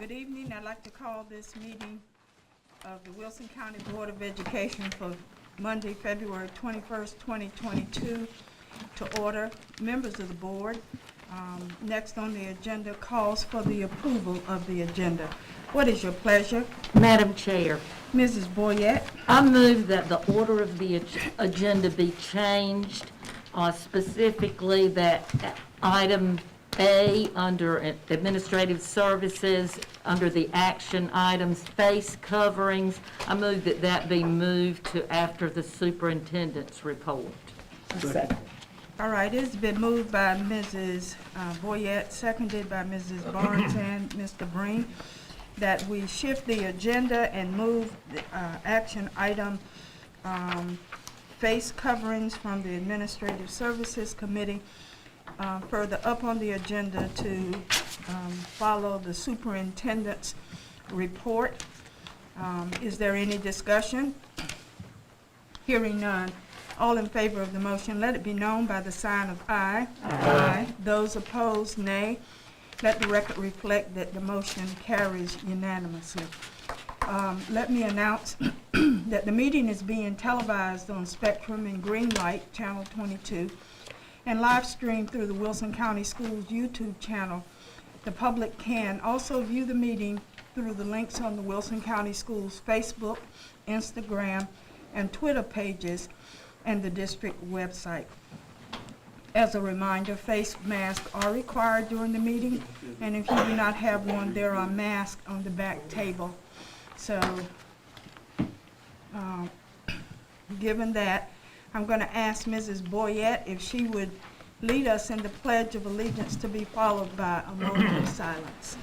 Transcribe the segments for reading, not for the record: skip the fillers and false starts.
Good evening. I'd like to call this meeting of the Wilson County Board of Education for Monday, February 21st, 2022 to order. Members of the board, next on the agenda calls for the approval of the agenda. What is your pleasure? Madam Chair, Mrs. Boyette? I move that the order of the agenda be changed, specifically that item A under Administrative Services, under the action items, face coverings, I move that that be moved to after the Superintendents Report. Second. All right, it's been moved by Mrs. Boyette, seconded by Mrs. Barnes and Mr. Breen, that we shift the agenda and move the action item face coverings from the Administrative Services Committee further up on the agenda to follow the superintendent's report. Is there any discussion? Hearing none. All in favor of the motion, let it be known by the sign of aye. Aye. Those opposed, nay. Let the record reflect that the motion carries unanimously. Let me announce that the meeting is being televised on Spectrum and Greenlight, Channel 22, and live streamed through the Wilson County Schools YouTube channel. The public can also view the meeting through the links on the Wilson County Schools Facebook, Instagram, and Twitter pages and the district website. As a reminder, face masks are required during the meeting, and if you do not have one, there are masks on the back table. So, given that, I'm going to ask Mrs. Boyette if she would lead us in the Pledge of Allegiance to be followed by a moment of silence.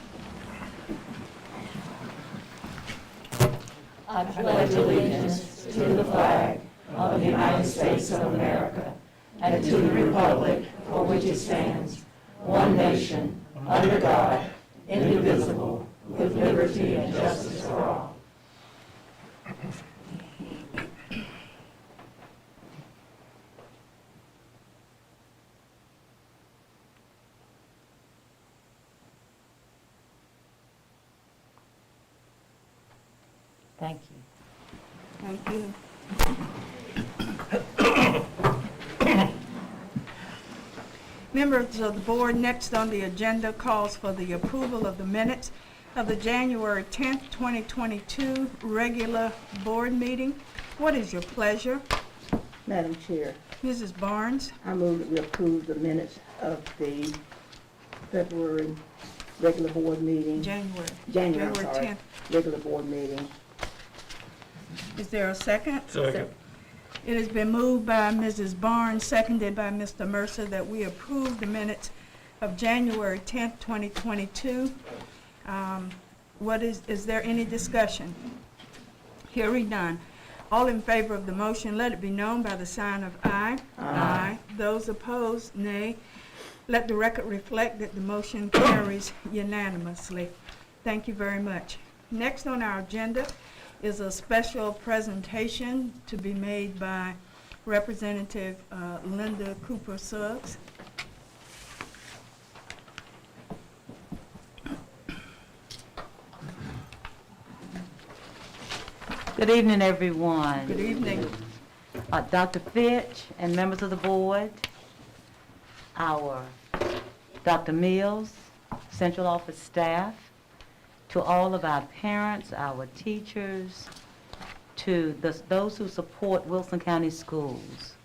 I pledge allegiance to the flag of the United States of America and to the republic for which it stands, one nation, under God, indivisible, with liberty and justice for all. Thank you. Thank you. Members of the board, next on the agenda calls for the approval of the minutes of the January 10th, 2022 regular board meeting. What is your pleasure? Madam Chair, Mrs. Barnes? I move that we approve the minutes of the February regular board meeting. January 10th. Regular board meeting. Is there a second? Second. It has been moved by Mrs. Barnes, seconded by Mr. Mercer, that we approve the minutes of January 10th, 2022. Is there any discussion? Hearing none. All in favor of the motion, let it be known by the sign of aye. Aye. Those opposed, nay. Let the record reflect that the motion carries unanimously. Thank you very much. Next on our agenda is a special presentation to be made by Representative Linda Cooper Suggs. Good evening, everyone. Good evening. Dr. Fitch and members of the board, our Dr. Mills, central office staff, to all of our parents, our teachers, to those who support Wilson County Schools.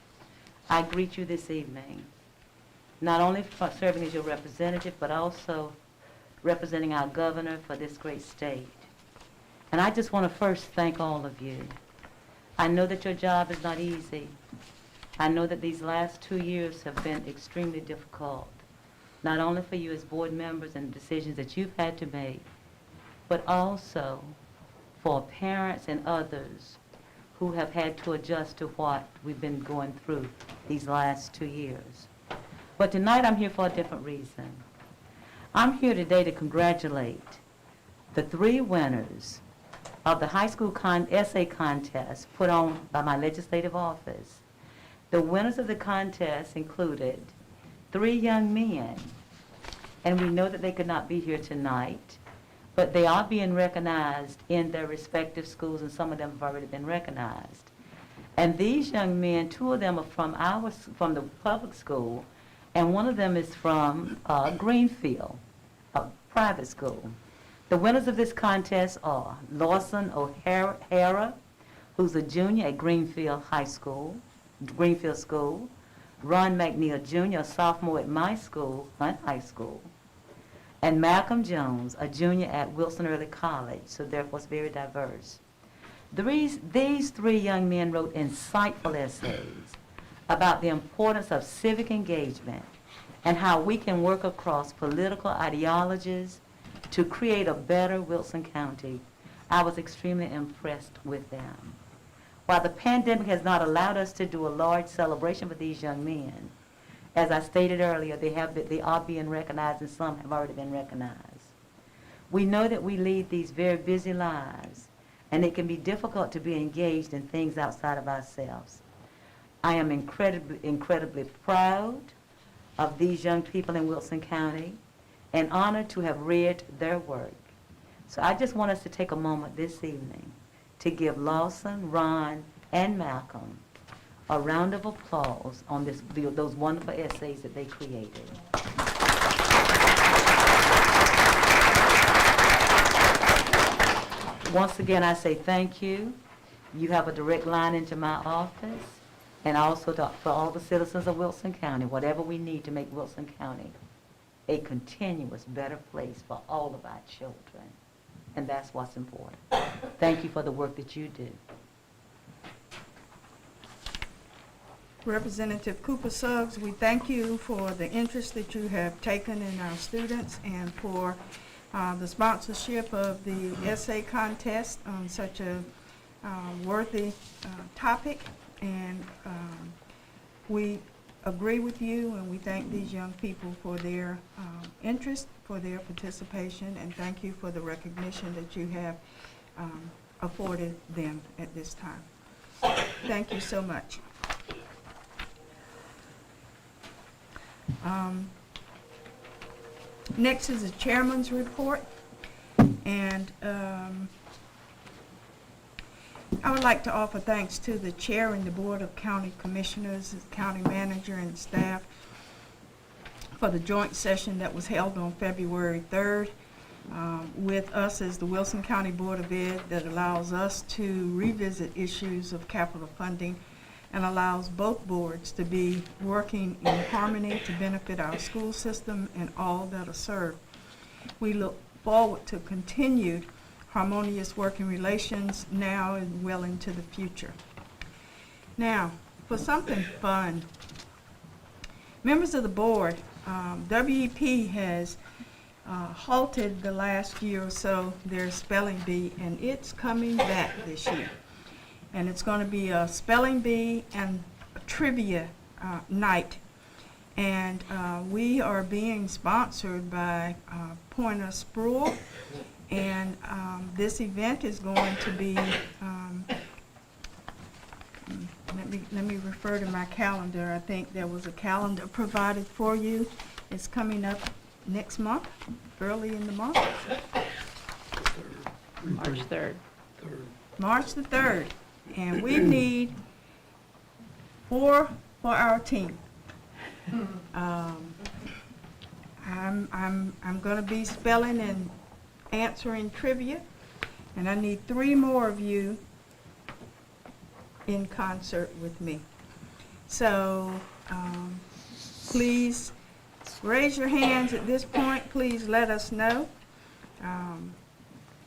I greet you this evening, not only for serving as your representative, but also representing our governor for this great state. And I just want to first thank all of you. I know that your job is not easy. I know that these last 2 years have been extremely difficult, not only for you as board members and decisions that you've had to make, but also for parents and others who have had to adjust to what we've been going through these last 2 years. But tonight I'm here for a different reason. I'm here today to congratulate the 3 winners of the high school essay contest put on by my legislative office. The winners of the contest included 3 young men, and we know that they could not be here tonight, but they are being recognized in their respective schools, and some of them have already been recognized. And these young men, 2 of them are from the public school, and one of them is from Greenfield, a private school. The winners of this contest are Lawson O'Hara, who's a junior at Greenfield School, Ron McNeil Jr., a sophomore at my school, Hunt High School, and Malcolm Jones, a junior at Wilson Early College, so therefore it's very diverse. These 3 young men wrote insightful essays about the importance of civic engagement and how we can work across political ideologies to create a better Wilson County. I was extremely impressed with them. While the pandemic has not allowed us to do a large celebration for these young men, as I stated earlier, they are being recognized, and some have already been recognized. We know that we lead these very busy lives, and it can be difficult to be engaged in things outside of ourselves. I am incredibly proud of these young people in Wilson County and honored to have read their work. So I just want us to take a moment this evening to give Lawson, Ron, and Malcolm a round of applause on those wonderful essays that they created. Once again, I say thank you. You have a direct line into my office, and also for all the citizens of Wilson County, whatever we need to make Wilson County a continuous better place for all of our children. And that's what's important. Thank you for the work that you do. Representative Cooper Suggs, we thank you for the interest that you have taken in our students and for the sponsorship of the essay contest on such a worthy topic. And we agree with you, and we thank these young people for their interest, for their participation, and thank you for the recognition that you have afforded them at this time. Thank you so much. Next is the chairman's report, and I would like to offer thanks to the chair and the board of county commissioners, the county manager, and staff for the joint session that was held on February 3rd with us as the Wilson County Board of Ed, that allows us to revisit issues of capital funding and allows both boards to be working in harmony to benefit our school system and all that are served. We look forward to continued harmonious working relations now and well into the future. Now, for something fun, members of the board, WEP has halted the last year or so their spelling bee, and it's coming back this year. And it's going to be a spelling bee and a trivia night. And we are being sponsored by Pointer Sproul. And this event is going to be, let me refer to my calendar. I think there was a calendar provided for you. It's coming up next month, early in the month. March 3rd. March the 3rd. And we need 4 for our team. I'm going to be spelling and answering trivia, and I need 3 more of you in concert with me. So please raise your hands at this point. Please let us know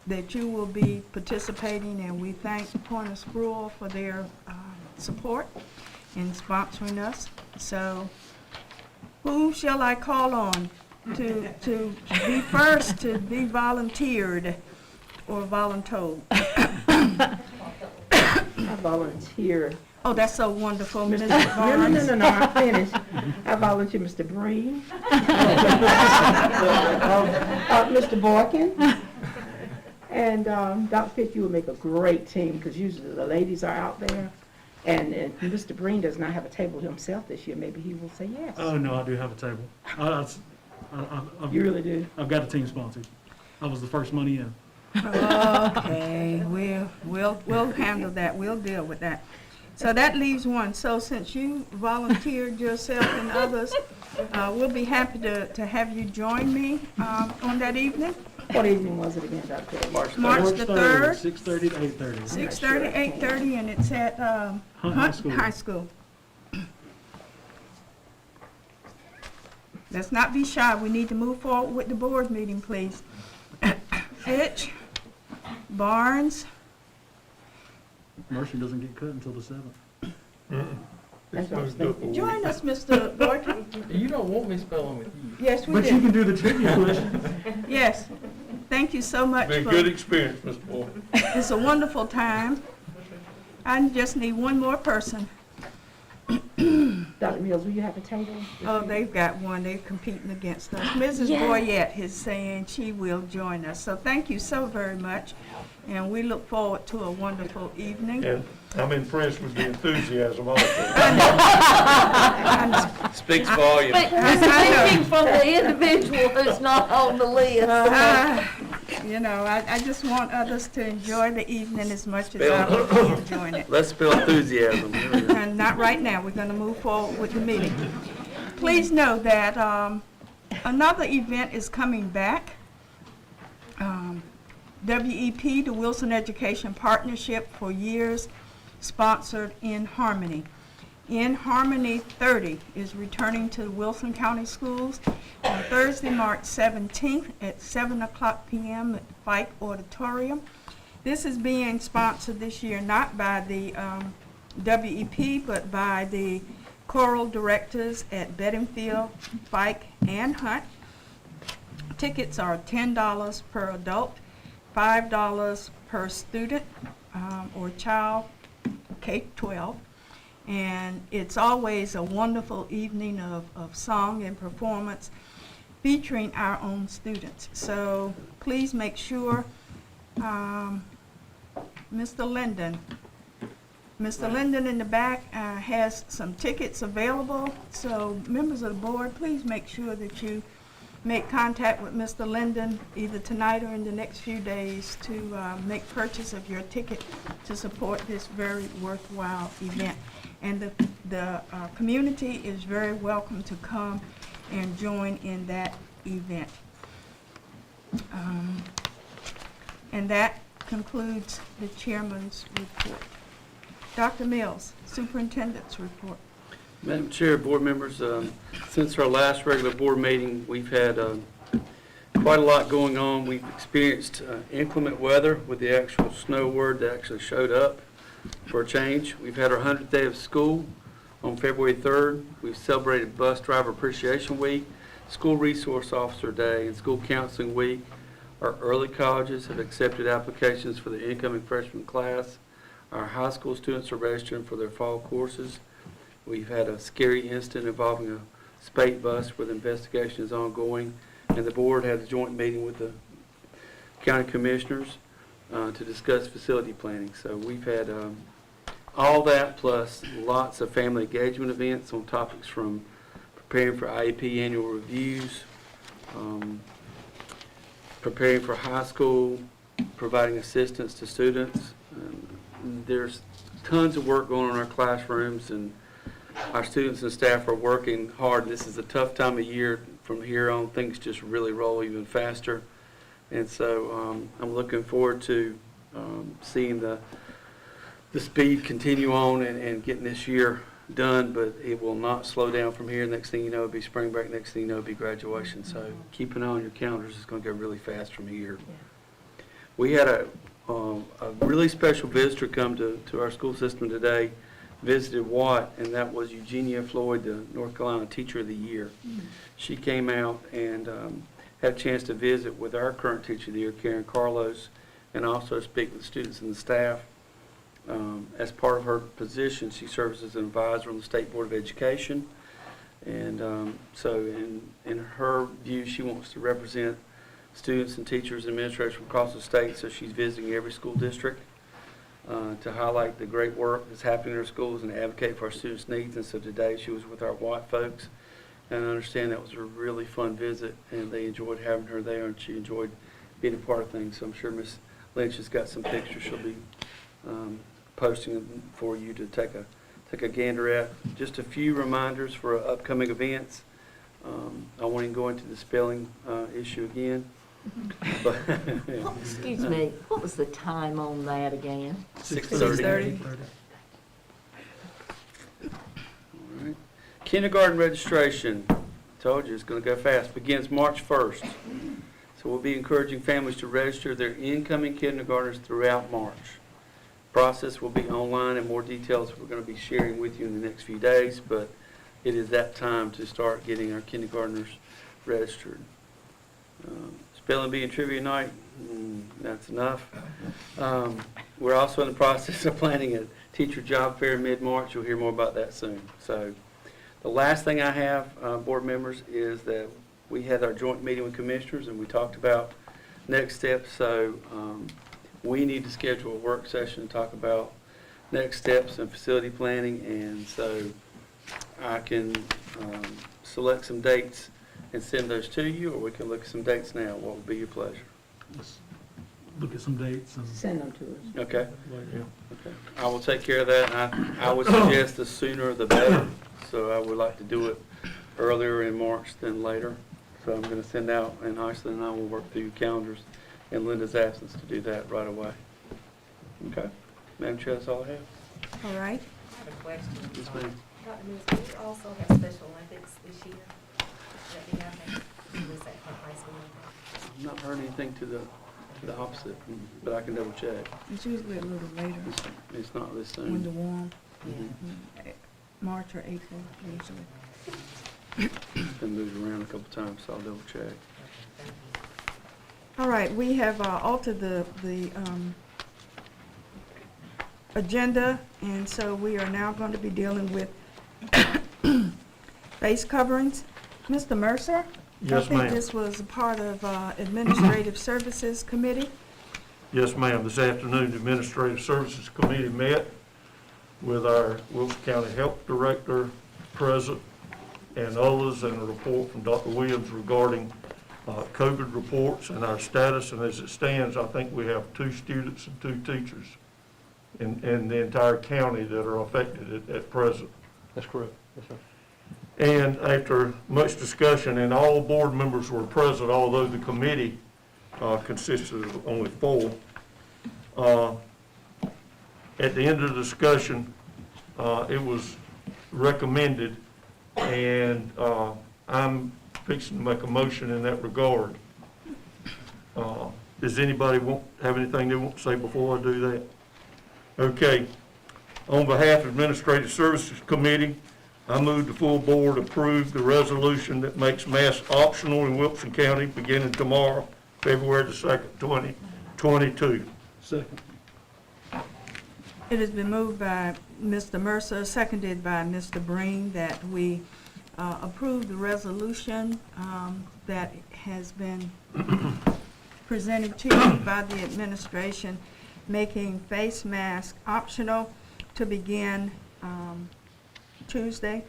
that you will be participating, and we thank Pointer Sproul for their support in sponsoring us. So who shall I call on to be first to be volunteered or voluntold? I volunteer. Oh, that's so wonderful, Mr. Barnes. No, I'm finished. I volunteer Mr. Breen, Mr. Boykin, and Dr. Fitch. You will make a great team because usually the ladies are out there. And Mr. Breen does not have a table himself this year. Maybe he will say yes. Oh, no, I do have a table. You really do? I've got a team sponsored. I was the first money in. Okay, we'll handle that, we'll deal with that. So that leaves one. So since you volunteered yourself and others, we'll be happy to have you join me on that evening, What evening was it again, Dr. Perry? March the 3rd, 6:30 to 8:30. 6:30, 8:30, and it's at Hunt High School. Let's not be shy, we need to move forward with the board meeting, please. Fitch, Barnes, Mercy doesn't get cut until the 7th. That's what I was thinking. join us, Mr. Boykin. You don't want me spelling with you. Yes, we But you do. can do the trivia questions. Yes, thank you so much. Been a for- good experience, Mr. Boyd. It's a wonderful time. I just need one more person. Dr. Mills, will you have a table? Oh, they've got one, they're competing against us. Mrs. Boyette is saying she will join us, so thank you so very much, and we look forward to a wonderful evening. And I'm impressed with the enthusiasm also. Speaks volume. Speaking from the individual who's not on the list. You know, I just want others to enjoy the evening as much as I will be enjoying it. Let's spell enthusiasm. And not right now, we're gonna move forward with the meeting. Please know that another event is coming back. WEP, the Wilson Education Partnership for Years, sponsored In Harmony. In Harmony 30 is returning to the Wilson County Schools on Thursday, March 17th at 7:00 p.m. at Fike Auditorium. This is being sponsored this year not by the WEP, but by the choral directors at Bedingfield, Fike, and Hunt. Tickets are $10 per adult, $5 per student or child, K-12. And it's always a wonderful evening of song and performance featuring our own students. So please make sure, Mr. Linden in the back has some tickets available. So members of the board, please make sure that you make contact with Mr. Linden either tonight or in the next few days to make purchase of your ticket to support this very worthwhile event. And the community is very welcome to come and join in that event. And that concludes the chairman's report. Dr. Mills, Superintendent's Report. Madam Chair, board members, since our last regular board meeting, we've had quite a lot going on. We've experienced inclement weather with the actual snow word that actually showed up for a change. We've had our 100th day of school on February 3rd. We've celebrated Bus Driver Appreciation Week, School Resource Officer Day, and School Counseling Week. Our early colleges have accepted applications for the incoming freshman class. Our high school students are registering for their fall courses. We've had a scary incident involving a spate bus where the investigation is ongoing, and the board had a joint meeting with the county commissioners to discuss facility planning. So we've had all that plus lots of family engagement events on topics from preparing for IEP annual reviews, preparing for high school, providing assistance to students. There's tons of work going on in our classrooms, and our students and staff are working hard. This is a tough time of year. From here on, things just really roll even faster. And so I'm looking forward to seeing the speed continue on and getting this year done, but it will not slow down from here. Next thing you know, it'll be spring break. Next thing you know, it'll be graduation. So keep an eye on your calendars. It's going to go really fast from here. We had a really special visitor come to our school system today, visited Watt, and that was Eugenia Floyd, the North Carolina Teacher of the Year. She came out and had a chance to visit with our current Teacher of the Year, Karen Carlos, and also speak with students and the staff. As part of her position, she serves as an advisor on the State Board of Education. And so in her view, she wants to represent students and teachers and administrators from across the state, so she's visiting every school district to highlight the great work that's happening in our schools and advocate for our students' needs. And so today she was with our Watt folks, and I understand that was a really fun visit, and they enjoyed having her there, and she enjoyed being a part of things. So I'm sure Ms. Lynch has got some pictures she'll be posting them for you to take a gander at. Just a few reminders for upcoming events. I won't even go into the spelling issue again. But Excuse me, what was the time on that again? 6:30. All right. Kindergarten registration, told you it's going to go fast, begins March 1st. So we'll be encouraging families to register their incoming kindergartners throughout March. Process will be online, and more details we're going to be sharing with you in the next few days, but it is that time to start getting our kindergartners registered. Spelling bee and trivia night, that's enough. We're also in the process of planning a teacher job fair mid-March. You'll hear more about that soon. So the last thing I have, board members, is that we had our joint meeting with commissioners and we talked about next steps. So we need to schedule a work session to talk about next steps and facility planning. And so I can select some dates and send those to you, or we can look at some dates now. What would be your pleasure? Let's look at some dates and. Send them to us. Okay. Yeah. Okay. I will take care of that. I would suggest the sooner the better. So I would like to do it earlier in March than later. So I'm going to send out, and Ashley and I will work through calendars in Linda's absence to do that right away. Okay. Madam Chair, that's all I have. All right. I have a question. Yes, ma'am. Dr. Mills, do we also have Special Olympics this year? That we have, was that high school? I've not heard anything to the opposite, but I can double check. It's usually a little later It's not this when the soon. warm, Mhm. March or April usually. It's been moved around a couple times, so I'll double check. All right, we have altered the agenda, and so we are now going to be dealing with face coverings. Mr. Mercer? Yes, I think ma'am. this was a part of Administrative Services Committee. Yes, ma'am. This afternoon, the Administrative Services Committee met with our Wilson County Health Director present and others, and a report from Dr. Williams regarding COVID reports and our status. And as it stands, I think we have 2 students and 2 teachers in the entire county that are affected at present. That's correct. Yes, sir. And after much discussion, and all board members were present, although the committee consisted of only 4, at the end of the discussion, it was recommended, and I'm fixing to make a motion in that regard. Does anybody have anything they want to say before I do that? Okay. On behalf of Administrative Services Committee, I move the full board approve the resolution that makes masks optional in Wilson County beginning tomorrow, February the 2nd, 2022. Second. It has been moved by Mr. Mercer, seconded by Mr. Breen, that we approve the resolution that has been presented to you by the administration, making face mask optional to begin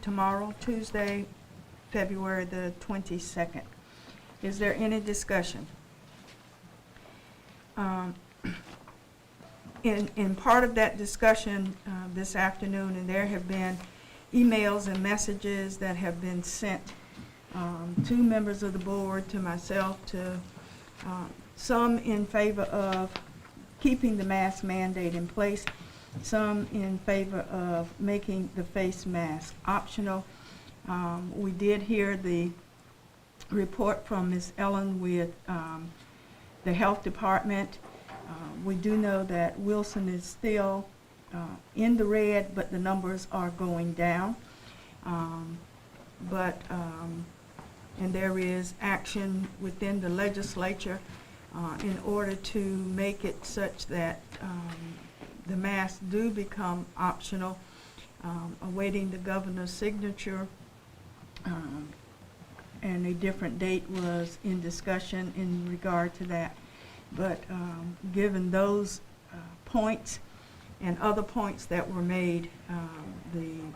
tomorrow, Tuesday, February the 22nd. Is there any discussion? In part of that discussion this afternoon, and there have been emails and messages that have been sent to members of the board, to myself, to some in favor of keeping the mask mandate in place, some in favor of making the face mask optional. We did hear the report from Ms. Ellen with the health department. We do know that Wilson is still in the red, but the numbers are going down. And there is action within the legislature in order to make it such that the masks do become optional, awaiting the governor's signature, and a different date was in discussion in regard to that. But given those points and other points that were made, the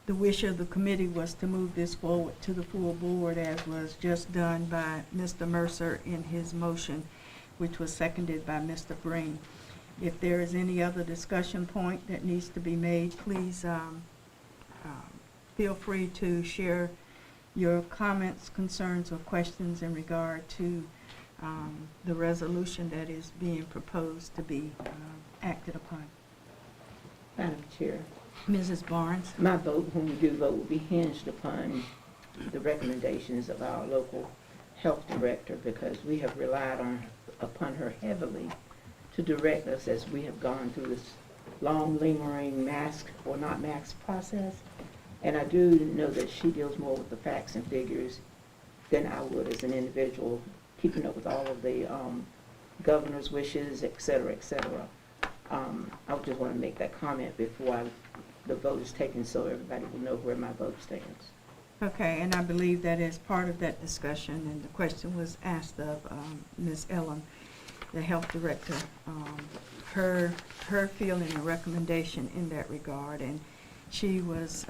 the wish of the committee was to move this forward to the full board, as was just done by Mr. Mercer in his motion, which was seconded by Mr. Breen. If there is any other discussion point that needs to be made, please feel free to share your comments, concerns, or questions in regard to the resolution that is being proposed to be acted upon. Madam Chair, Mrs. Barnes? my vote, when we do vote, will be hinged upon the recommendations of our local health director, because we have relied upon her heavily to direct us as we have gone through this long, lingering mask or not mask process. And I do know that she deals more with the facts and figures than I would as an individual, keeping up with all of the governor's wishes, et cetera, et cetera. I just want to make that comment before the vote is taken, so everybody will know where my vote stands. Okay, and I believe that is part of that discussion, and the question was asked of Ms. Ellen, the health director, her feeling and recommendation in that regard, and she was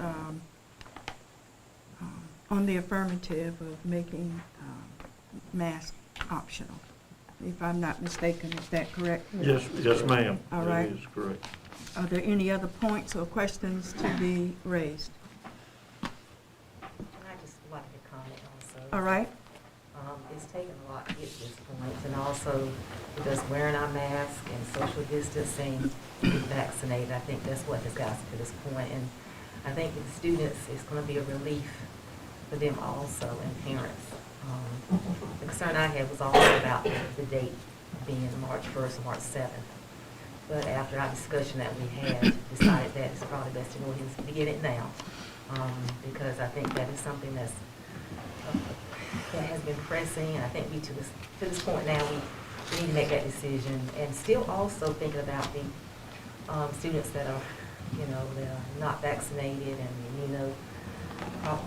on the affirmative of making masks optional. If I'm not mistaken, is that correct? Yes, ma'am. All right. That is correct. Are there any other points or questions to be raised? I just wanted to comment also. All right. It's taken a lot to get to this point, and also with us wearing our mask and social distancing, being vaccinated, I think that's what has got us to this point. And I think with the students, it's going to be a relief for them also, and parents. The concern I had was also about the date being March 1st or March 7th. But after our discussion that we had, decided that it's probably best to go ahead and begin it now, because I think that is something that has been pressing, and I think to this point now, we need to make that decision, and still also thinking about the students that are, that are not vaccinated, and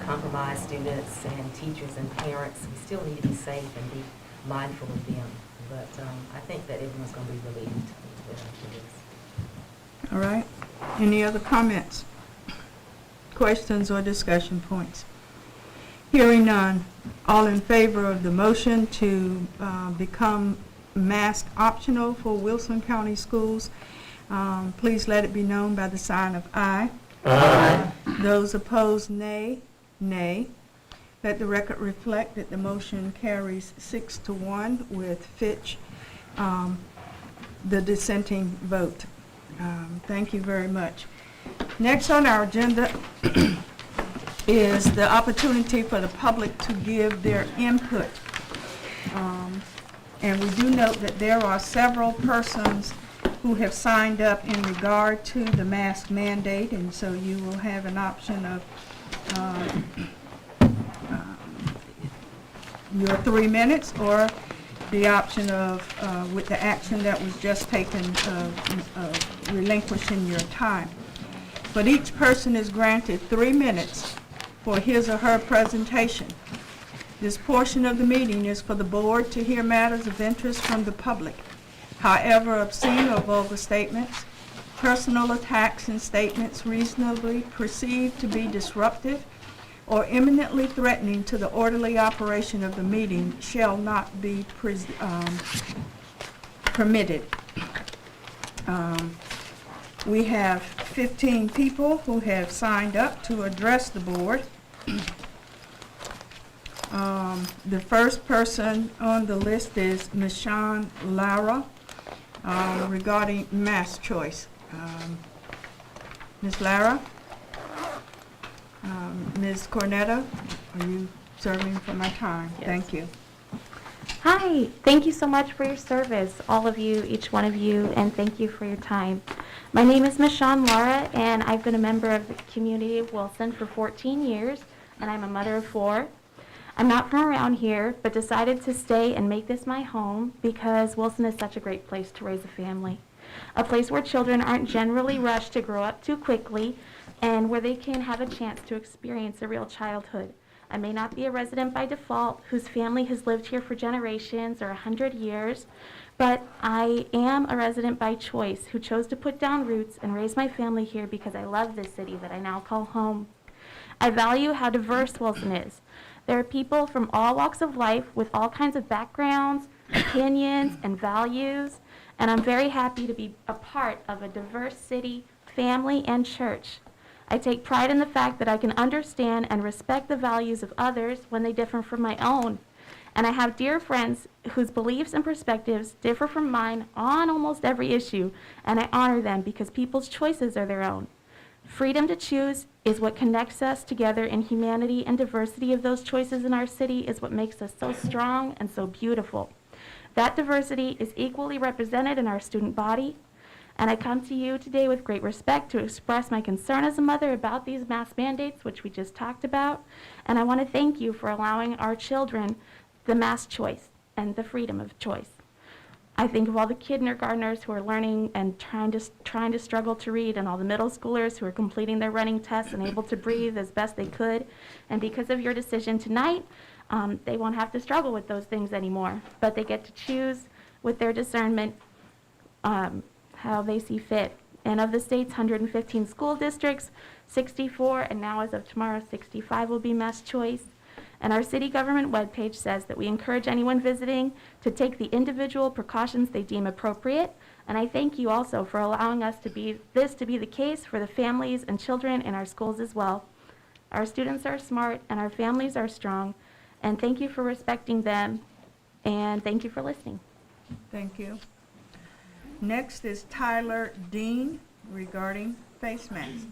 compromised students and teachers and parents. We still need to be safe and be mindful of them. But I think that everyone's going to be relieved after this. All right. Any other comments, questions, or discussion points? Hearing none. All in favor of the motion to become mask optional for Wilson County Schools, please let it be known by the sign of aye. Aye. Those opposed, nay. Nay. Let the record reflect that the motion carries 6-1 with Fitch, the dissenting vote. Thank you very much. Next on our agenda is the opportunity for the public to give their input. And we do note that there are several persons who have signed up in regard to the mask mandate, and so you will have an option of your 3 minutes, or the option of, with the action that was just taken, of relinquishing your time. But each person is granted 3 minutes for his or her presentation. This portion of the meeting is for the board to hear matters of interest from the public. However, obscene or vulgar statements, personal attacks, and statements reasonably perceived to be disruptive or imminently threatening to the orderly operation of the meeting shall not be permitted. We have 15 people who have signed up to address the board. The first person on the list is Ms. Lara, regarding mass choice. Ms. Lara? Ms. Cornetta, are you serving for my time? Yes. Thank you. Hi, thank you so much for your service, all of you, each one of you, and thank you for your time. My name is Ms. Lara, and I've been a member of the community of Wilson for 14 years, and I'm a mother of 4. I'm not from around here, but decided to stay and make this my home because Wilson is such a great place to raise a family. A place where children aren't generally rushed to grow up too quickly, and where they can have a chance to experience a real childhood. I may not be a resident by default, whose family has lived here for generations or 100 years, but I am a resident by choice who chose to put down roots and raise my family here because I love this city that I now call home. I value how diverse Wilson is. There are people from all walks of life with all kinds of backgrounds, opinions, and values, and I'm very happy to be a part of a diverse city, family, and church. I take pride in the fact that I can understand and respect the values of others when they differ from my own. And I have dear friends whose beliefs and perspectives differ from mine on almost every issue, and I honor them because people's choices are their own. Freedom to choose is what connects us together in humanity, and diversity of those choices in our city is what makes us so strong and so beautiful. That diversity is equally represented in our student body, and I come to you today with great respect to express my concern as a mother about these mask mandates, which we just talked about, and I want to thank you for allowing our children the mask choice and the freedom of choice. I think of all the kindergartners who are learning and trying to struggle to read, and all the middle schoolers who are completing their running tests and able to breathe as best they could. And because of your decision tonight, they won't have to struggle with those things anymore, but they get to choose with their discernment how they see fit. And of the state's 115 school districts, 64, and now as of tomorrow, 65 will be mask choice. And our city government webpage says that we encourage anyone visiting to take the individual precautions they deem appropriate. And I thank you also for allowing us to be the case for the families and children in our schools as well. Our students are smart and our families are strong. And thank you for respecting them. And thank you for listening. Thank you. Next is Tyler Dean regarding face masks.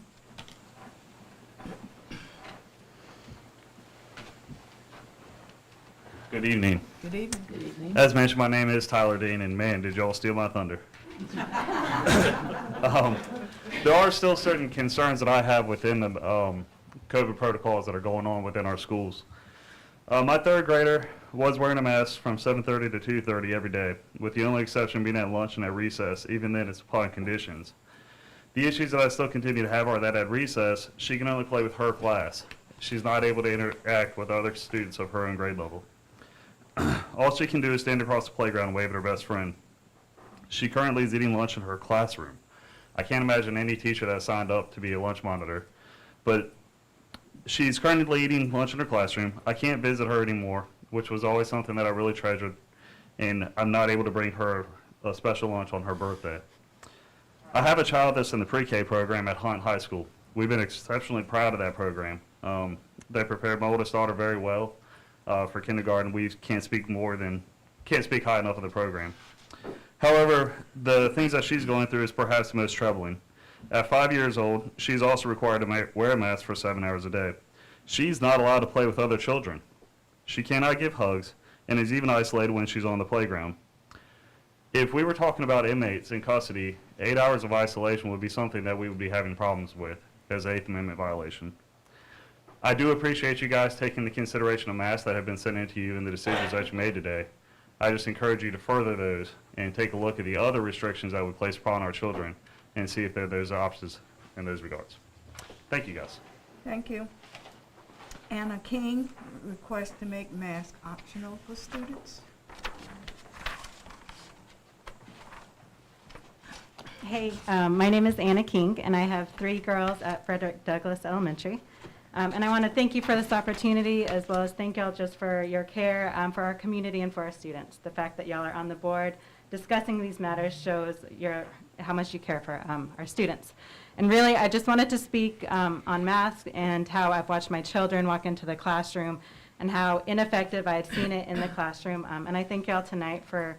Good evening. Good evening. Good evening. As mentioned, my name is Tyler Dean, and man, did y'all steal my thunder. There are still certain concerns that I have within the COVID protocols that are going on within our schools. My third grader was wearing a mask from 7:30 to 2:30 every day, with the only exception being at lunch and at recess. Even then, it's upon conditions. The issues that I still continue to have are that at recess, she can only play with her class. She's not able to interact with other students of her own grade level. All she can do is stand across the playground and wave at her best friend. She currently is eating lunch in her classroom. I can't imagine any teacher that signed up to be a lunch monitor, but she's currently eating lunch in her classroom. I can't visit her anymore, which was always something that I really treasured, and I'm not able to bring her a special lunch on her birthday. I have a child that's in the pre-K program at Hunt High School. We've been exceptionally proud of that program. They prepared my oldest daughter very well for kindergarten. We can't speak high enough of the program. However, the things that she's going through is perhaps the most troubling. At 5 years old, she's also required to wear a mask for 7 hours a day. She's not allowed to play with other children. She cannot give hugs and is even isolated when she's on the playground. If we were talking about inmates in custody, 8 hours of isolation would be something that we would be having problems with as an Eighth Amendment violation. I do appreciate you guys taking the consideration of masks that have been sent into you and the decisions that you made today. I just encourage you to further those and take a look at the other restrictions that would place upon our children and see if there are those options in those regards. Thank you, guys. Thank you. Anna King requests to make mask optional for students. Hey, my name is Anna King, and I have 3 girls at Frederick Douglass Elementary. And I want to thank you for this opportunity, as well as thank y'all just for your care for our community and for our students. The fact that y'all are on the board discussing these matters shows how much you care for our students. And really, I just wanted to speak on masks and how I've watched my children walk into the classroom and how ineffective I had seen it in the classroom. And I thank y'all tonight for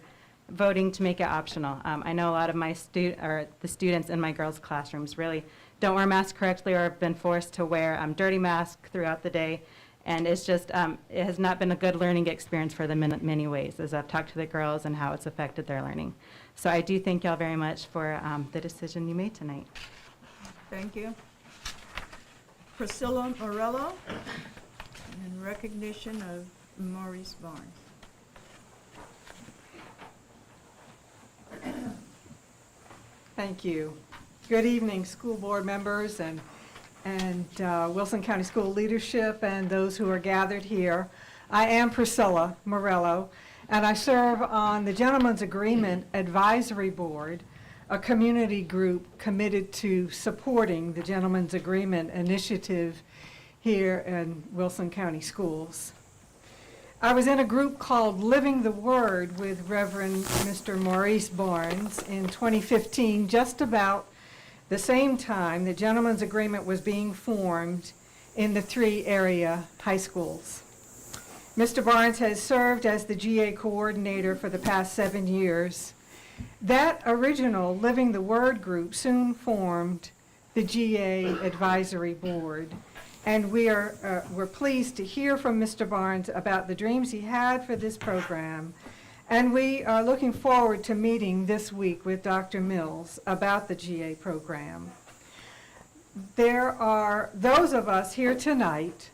voting to make it optional. I know a lot of my the students in my girls' classrooms really don't wear masks correctly or have been forced to wear dirty masks throughout the day. And it's just, it has not been a good learning experience for them in many ways, as I've talked to the girls and how it's affected their learning. So I do thank y'all very much for the decision you made tonight. Thank you. Priscilla Morello, in recognition of Maurice Barnes. Thank you. Good evening, school board members and Wilson County School leadership and those who are gathered here. I am Priscilla Morello, and I serve on the Gentlemen's Agreement Advisory Board, a community group committed to supporting the Gentlemen's Agreement initiative here in Wilson County Schools. I was in a group called Living the Word with Reverend Mr. Maurice Barnes in 2015, just about the same time the gentleman's agreement was being formed in the 3 area high schools. Mr. Barnes has served as the GA coordinator for the past 7 years. That original Living the Word group soon formed the GA Advisory Board. And we're pleased to hear from Mr. Barnes about the dreams he had for this program. And we are looking forward to meeting this week with Dr. Mills about the GA program. There are those of us here tonight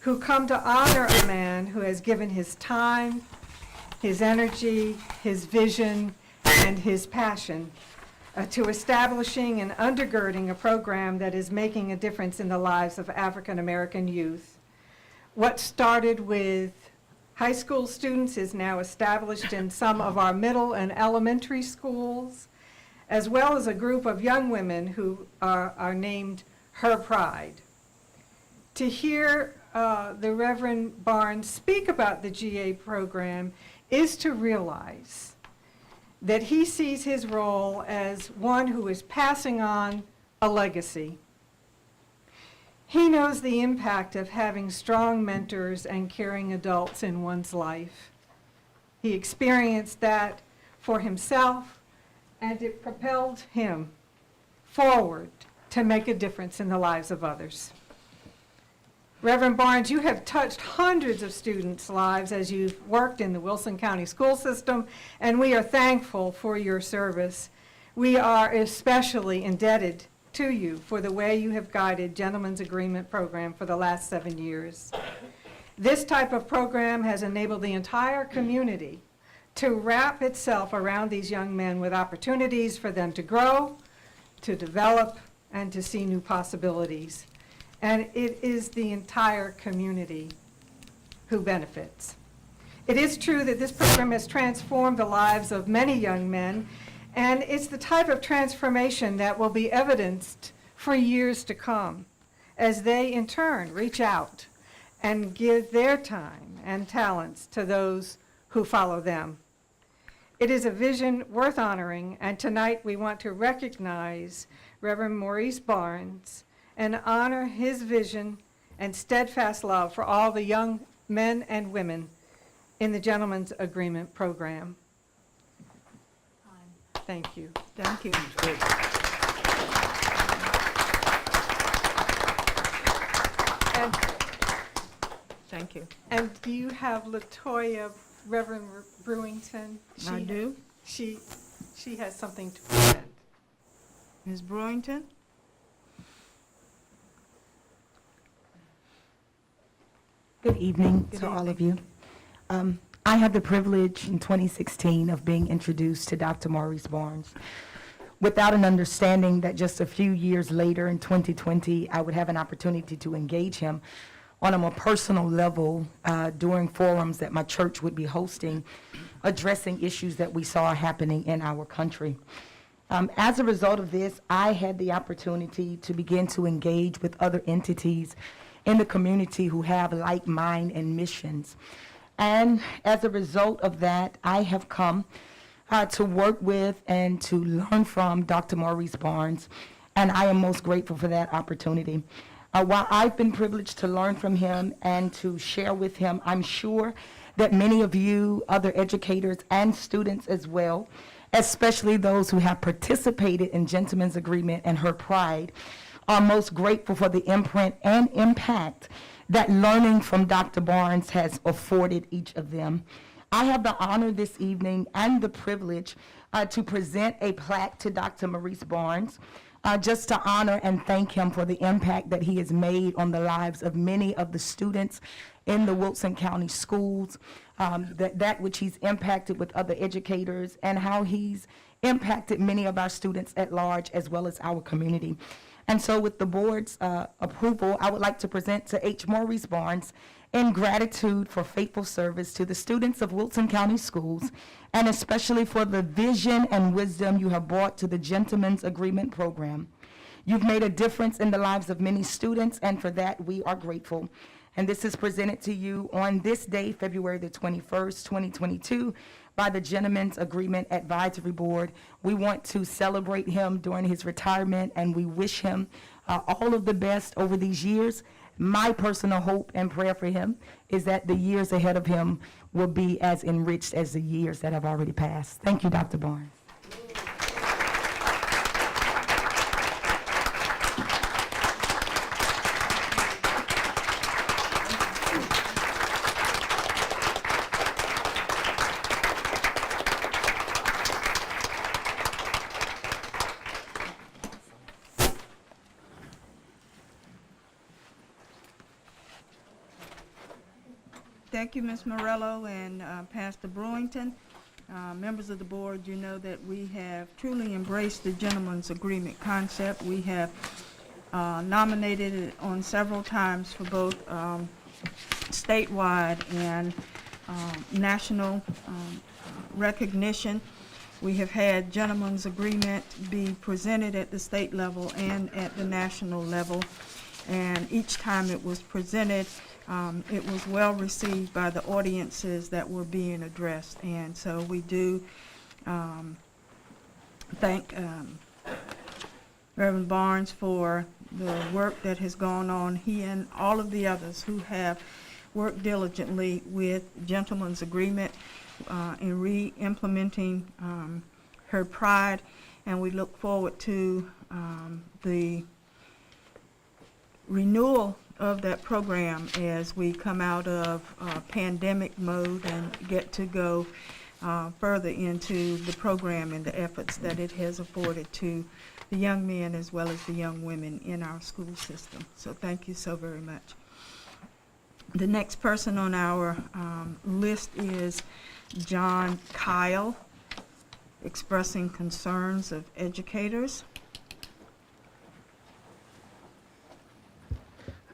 who come to honor a man who has given his time, his energy, his vision, and his passion to establishing and undergirding a program that is making a difference in the lives of African American youth. What started with high school students is now established in some of our middle and elementary schools, as well as a group of young women who are named Her Pride. To hear the Reverend Barnes speak about the GA program is to realize that he sees his role as one who is passing on a legacy. He knows the impact of having strong mentors and caring adults in one's life. He experienced that for himself, and it propelled him forward to make a difference in the lives of others. Reverend Barnes, you have touched hundreds of students' lives as you've worked in the Wilson County school system, and we are thankful for your service. We are especially indebted to you for the way you have guided Gentlemen's Agreement program for the last 7 years. This type of program has enabled the entire community to wrap itself around these young men with opportunities for them to grow, to develop, and to see new possibilities. And it is the entire community who benefits. It is true that this program has transformed the lives of many young men, and it's the type of transformation that will be evidenced for years to come as they in turn reach out and give their time and talents to those who follow them. It is a vision worth honoring, and tonight we want to recognize Reverend Maurice Barnes and honor his vision and steadfast love for all the young men and women in the Gentlemen's Agreement program. Thank you. Thank you. And, Thank you. and do you have LaToya, Reverend Brewington? I do. She has something to present. Ms. Brewington? Good evening Good to all of evening. you. I had the privilege in 2016 of being introduced to Dr. Maurice Barnes without an understanding that just a few years later in 2020, I would have an opportunity to engage him on a more personal level during forums that my church would be hosting, addressing issues that we saw happening in our country. As a result of this, I had the opportunity to begin to engage with other entities in the community who have like mind and missions. And as a result of that, I have come to work with and to learn from Dr. Maurice Barnes, and I am most grateful for that opportunity. While I've been privileged to learn from him and to share with him, I'm sure that many of you, other educators and students as well, especially those who have participated in Gentlemen's Agreement and Her Pride, are most grateful for the imprint and impact that learning from Dr. Barnes has afforded each of them. I have the honor this evening and the privilege to present a plaque to Dr. Maurice Barnes, just to honor and thank him for the impact that he has made on the lives of many of the students in the Wilson County schools, that which he's impacted with other educators, and how he's impacted many of our students at large as well as our community. And so with the board's approval, I would like to present to H. Maurice Barnes in gratitude for faithful service to the students of Wilson County Schools, and especially for the vision and wisdom you have brought to the Gentlemen's Agreement program. You've made a difference in the lives of many students, and for that, we are grateful. And this is presented to you on this day, February the 21st, 2022, by the Gentlemen's Agreement Advisory Board. We want to celebrate him during his retirement, and we wish him all of the best over these years. My personal hope and prayer for him is that the years ahead of him will be as enriched as the years that have already passed. Thank you, Dr. Barnes. Thank you, Ms. Morello and Pastor Brewington. Members of the board, you know that we have truly embraced the gentleman's agreement concept. We have nominated it on several times for both statewide and national recognition. We have had gentleman's agreement be presented at the state level and at the national level. And each time it was presented, it was well received by the audiences that were being addressed. And so we do thank Reverend Barnes for the work that has gone on. He and all of the others who have worked diligently with Gentleman's Agreement in re-implementing her pride. And we look forward to the renewal of that program as we come out of pandemic mode and get to go further into the program and the efforts that it has afforded to the young men as well as the young women in our school system. So thank you so very much. The next person on our list is John Kyle, expressing concerns of educators.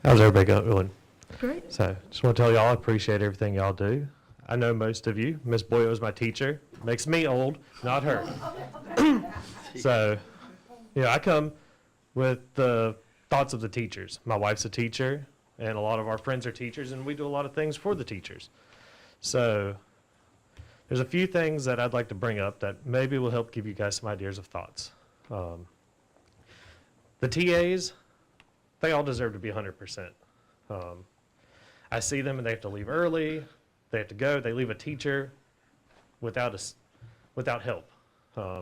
How's everybody doing? Great. So, just want to tell y'all I appreciate everything y'all do. I know most of you. Miss Boyle is my teacher. Makes me old, not her. So, I come with the thoughts of the teachers. My wife's a teacher, and a lot of our friends are teachers, and we do a lot of things for the teachers. So, there's a few things that I'd like to bring up that maybe will help give you guys some ideas of thoughts. The TAs, they all deserve to be 100%. I see them and they have to leave early, they have to go, they leave a teacher without help.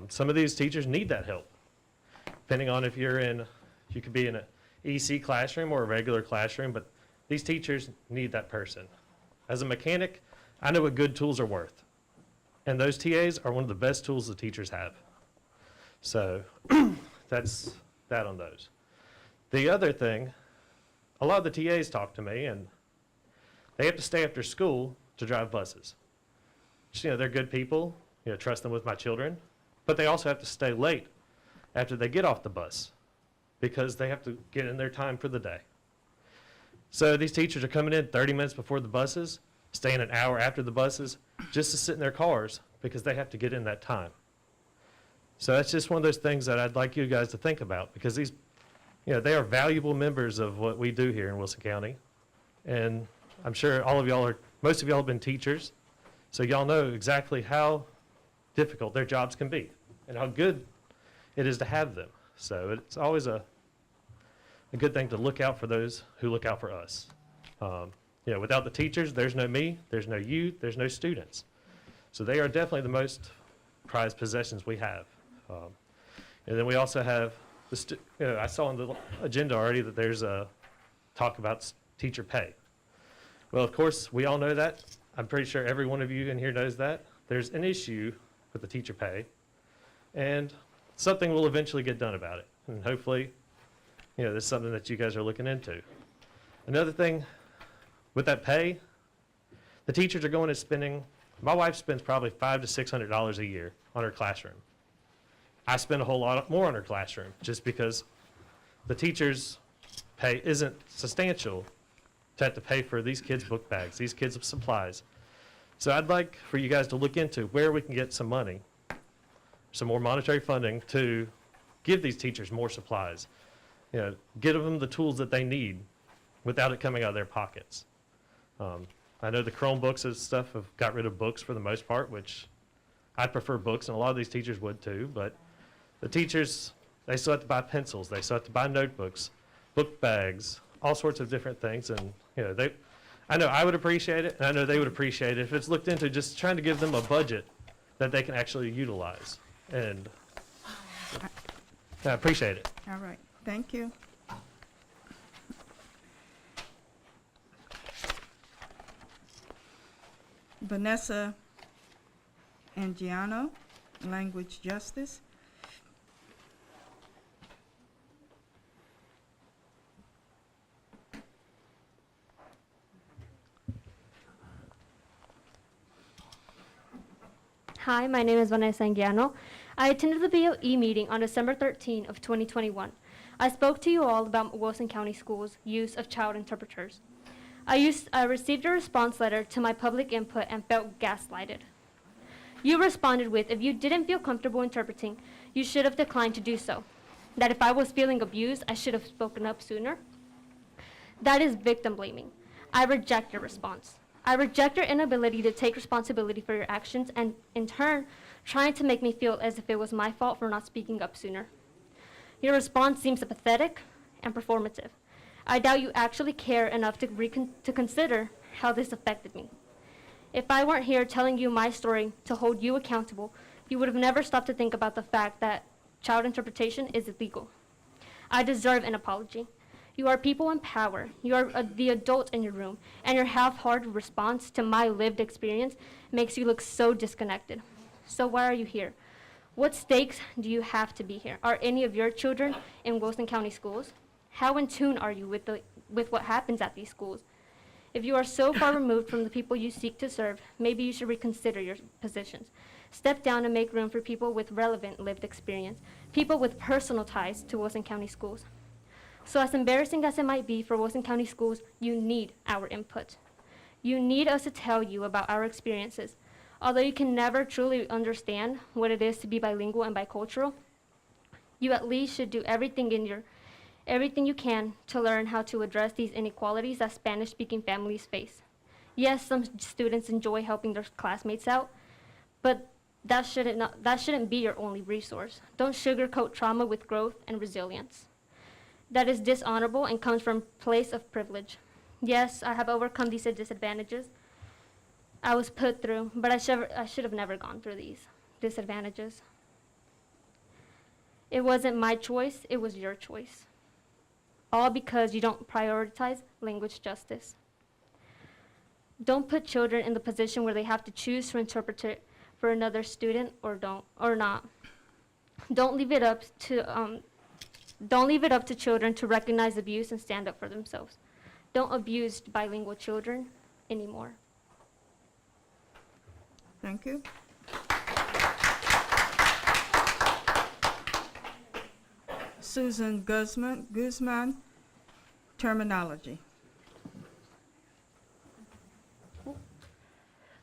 Some of these teachers need that help. Depending on if you could be in an EC classroom or a regular classroom, but these teachers need that person. As a mechanic, I know what good tools are worth. And those TAs are one of the best tools the teachers have. So that's that on those. The other thing, a lot of the TAs talk to me, and they have to stay after school to drive buses. Just, they're good people, trust them with my children, but they also have to stay late after they get off the bus because they have to get in their time for the day. So these teachers are coming in 30 minutes before the buses, staying an hour after the buses, just to sit in their cars because they have to get in that time. So that's just one of those things that I'd like you guys to think about because these they are valuable members of what we do here in Wilson County. And I'm sure most of y'all have been teachers, so y'all know exactly how difficult their jobs can be and how good it is to have them. So it's always a good thing to look out for those who look out for us. Without the teachers, there's no me, there's no you, there's no students. So they are definitely the most prized possessions we have. And then we also have I saw on the agenda already that there's a talk about teacher pay. Well, of course, we all know that. I'm pretty sure every one of you in here knows that. There's an issue with the teacher pay, and something will eventually get done about it. And hopefully, this is something that you guys are looking into. Another thing with that pay, the teachers are going and spending, my wife spends probably $500 to $600 a year on her classroom. I spend a whole lot more on her classroom just because the teacher's pay isn't substantial to have to pay for these kids' book bags, these kids' supplies. So I'd like for you guys to look into where we can get some money, some more monetary funding to give these teachers more supplies. get them the tools that they need without it coming out of their pockets. I know the Chromebooks and stuff have got rid of books for the most part, which I prefer books, and a lot of these teachers would too, but the teachers, they still have to buy pencils, they still have to buy notebooks, book bags, all sorts of different things, and I know I would appreciate it, and I know they would appreciate it if it's looked into just trying to give them a budget that they can actually utilize, and I appreciate it. All right, thank you. Vanessa Aguilar, Language Justice. Hi, my name is Vanessa Aguilar. I attended the BOE meeting on December 13 of 2021. I spoke to you all about Wilson County Schools' use of child interpreters. I received a response letter to my public input and felt gaslighted. You responded with, if you didn't feel comfortable interpreting, you should have declined to do so. That if I was feeling abused, I should have spoken up sooner. That is victim blaming. I reject your response. I reject your inability to take responsibility for your actions and, in turn, trying to make me feel as if it was my fault for not speaking up sooner. Your response seems pathetic and performative. I doubt you actually care enough to consider how this affected me. If I weren't here telling you my story to hold you accountable, you would have never stopped to think about the fact that child interpretation is illegal. I deserve an apology. You are people in power. You are the adult in your room, and your half-hearted response to my lived experience makes you look so disconnected. So why are you here? What stakes do you have to be here? Are any of your children in Wilson County schools? How in tune are you with what happens at these schools? If you are so far removed from the people you seek to serve, maybe you should reconsider your positions. Step down and make room for people with relevant lived experience, people with personal ties to Wilson County schools. So as embarrassing as it might be for Wilson County schools, you need our input. You need us to tell you about our experiences. Although you can never truly understand what it is to be bilingual and bicultural, you at least should do everything you can to learn how to address these inequalities that Spanish-speaking families face. Yes, some students enjoy helping their classmates out, but that shouldn't be your only resource. Don't sugarcoat trauma with growth and resilience. That is dishonorable and comes from a place of privilege. Yes, I have overcome these disadvantages I was put through, but I should have never gone through these disadvantages. It wasn't my choice, it was your choice. All because you don't prioritize language justice. Don't put children in the position where they have to choose to interpret it for another student or not. Don't leave it up to children to recognize abuse and stand up for themselves. Don't abuse bilingual children anymore. Thank you. Susan Guzman, terminology.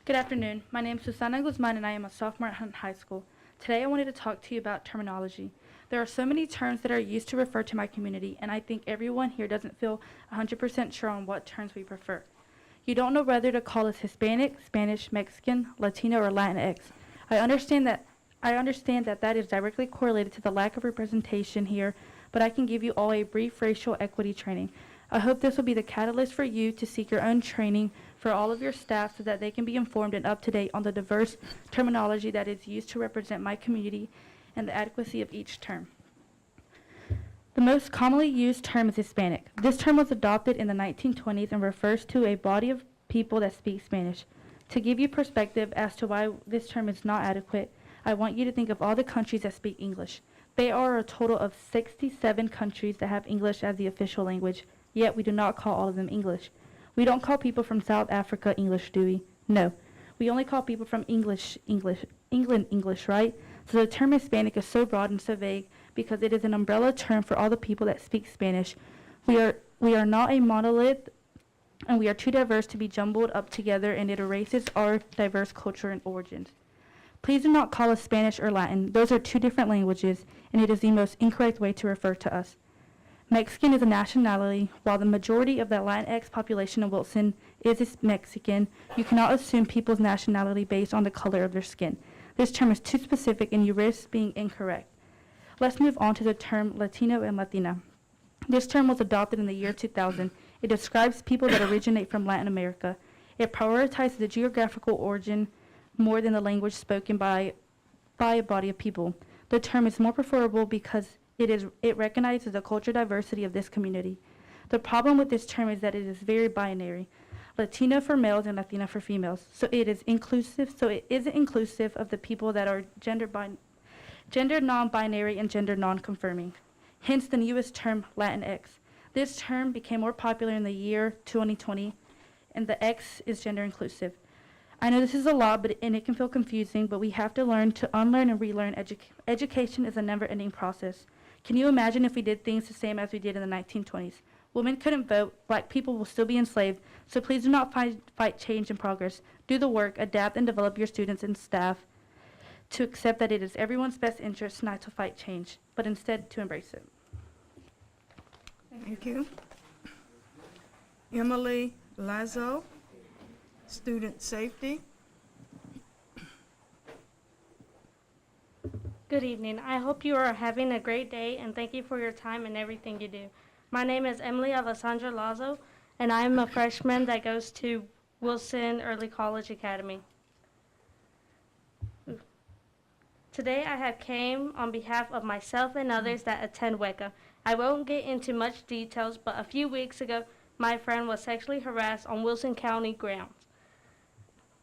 Good afternoon. My name is Susana Gonzalez and I am a sophomore at Hunt High School. Today I wanted to talk to you about terminology. There are so many terms that are used to refer to my community, and I think everyone here doesn't feel 100% sure on what terms we prefer. You don't know whether to call us Hispanic, Spanish, Mexican, Latino, or Latinx. I understand that that is directly correlated to the lack of representation here, but I can give you all a brief racial equity training. I hope this will be the catalyst for you to seek your own training for all of your staff so that they can be informed and up to date on the diverse terminology that is used to represent my community and the adequacy of each term. The most commonly used term is Hispanic. This term was adopted in the 1920s and refers to a body of people that speak Spanish. To give you perspective as to why this term is not adequate, I want you to think of all the countries that speak English. There are a total of 67 countries that have English as the official language, yet we do not call all of them English. We don't call people from South Africa English, do we? No. We only call people from England English, right? So the term Hispanic is so broad and so vague because it is an umbrella term for all the people that speak Spanish. We are not a monolith, and we are too diverse to be jumbled up together, and it erases our diverse culture and origins. Please do not call us Spanish or Latin. Those are two different languages, and it is the most incorrect way to refer to us. Mexican is a nationality. While the majority of the Latinx population in Wilson is Mexican, you cannot assume people's nationality based on the color of their skin. This term is too specific and you risk being incorrect. Let's move on to the term Latino and Latina. This term was adopted in the year 2000. It describes people that originate from Latin America. It prioritizes the geographical origin more than the language spoken by a body of people. The term is more preferable because it recognizes the cultural diversity of this community. The problem with this term is that it is very binary. Latino for males and Latina for females. So it isn't inclusive of the people that are gender non-binary and gender non-confirming. Hence the newest term, Latinx. This term became more popular in the year 2020, and the X is gender inclusive. I know this is a lot, and it can feel confusing, but we have to learn to unlearn and relearn. Education is a never-ending process. Can you imagine if we did things the same as we did in the 1920s? Women couldn't vote, black people will still be enslaved, so please do not fight change and progress. Do the work, adapt, and develop your students and staff to accept that it is everyone's best interest not to fight change, but instead to embrace it. Thank you. Emily Lazo, Student Safety. Good evening. I hope you are having a great day, and thank you for your time and everything you do. My name is Emily Alessandra Lazo, and I am a freshman that goes to Wilson Early College Academy. Today I have came on behalf of myself and others that attend WECA. I won't get into much details, but a few weeks ago, my friend was sexually harassed on Wilson County grounds.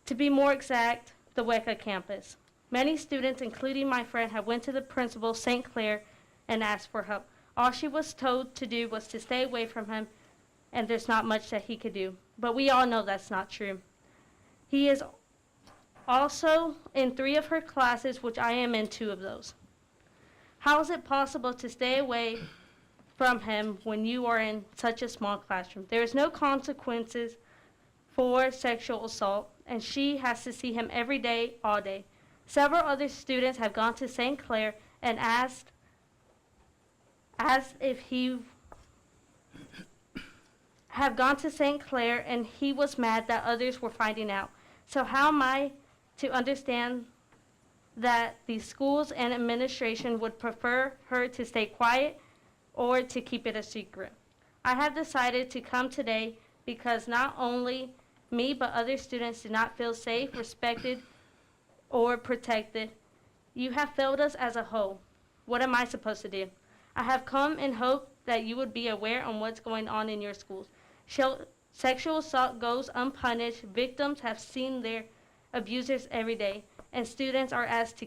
To be more exact, the WECA campus. Many students, including my friend, have went to the principal, St. Clair, and asked for help. All she was told to do was to stay away from him, and there's not much that he could do. But we all know that's not true. He is also in 3 of her classes, which I am in 2 of those. How is it possible to stay away from him when you are in such a small classroom? There is no consequences for sexual assault, and she has to see him every day, all day. Several other students have gone to St. Clair and asked if he have gone to St. Clair, and he was mad that others were finding out. So how am I to understand that the schools and administration would prefer her to stay quiet or to keep it a secret? I have decided to come today because not only me but other students do not feel safe, respected, or protected. You have failed us as a whole. What am I supposed to do? I have come in hope that you would be aware on what's going on in your schools. Sexual assault goes unpunished. Victims have seen their abusers every day, and students are asked to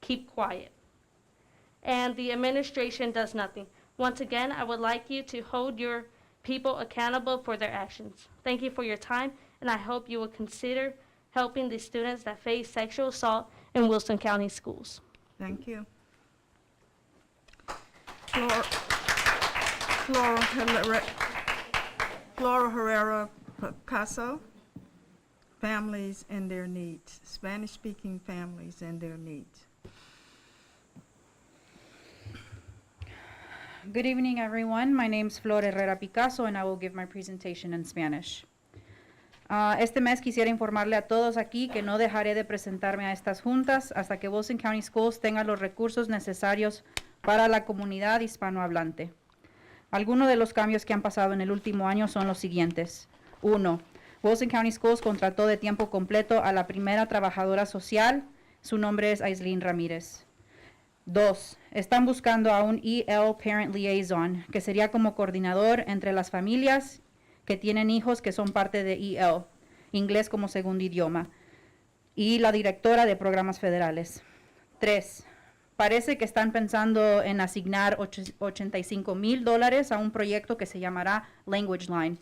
keep quiet. And the administration does nothing. Once again, I would like you to hold your people accountable for their actions. Thank you for your time, and I hope you will consider helping the students that face sexual assault in Wilson County schools. Thank you. Flores Herrera Picasso, families and their needs, Spanish-speaking families and their needs. Good evening, everyone. My name is Flores Herrera Picasso, and I will give my presentation in Spanish. Este mes quisiera informarle a todos aquí que no dejaré de presentarme a estas juntas hasta que Wilson County Schools tenga los recursos necesarios para la comunidad hispanohablante. Algunos de los cambios que han pasado en el último año son los siguientes. 1. Wilson County Schools contrató de tiempo completo a la primera trabajadora social. Su nombre es Aislinn Ramírez. 2. Están buscando a un EL Parent Liaison, que sería como coordinador entre las familias que tienen hijos que son parte de EL, inglés como segundo idioma, y la directora de programas federales. 3. Parece que están pensando en asignar $85,000 a un proyecto que se llamará Language Line.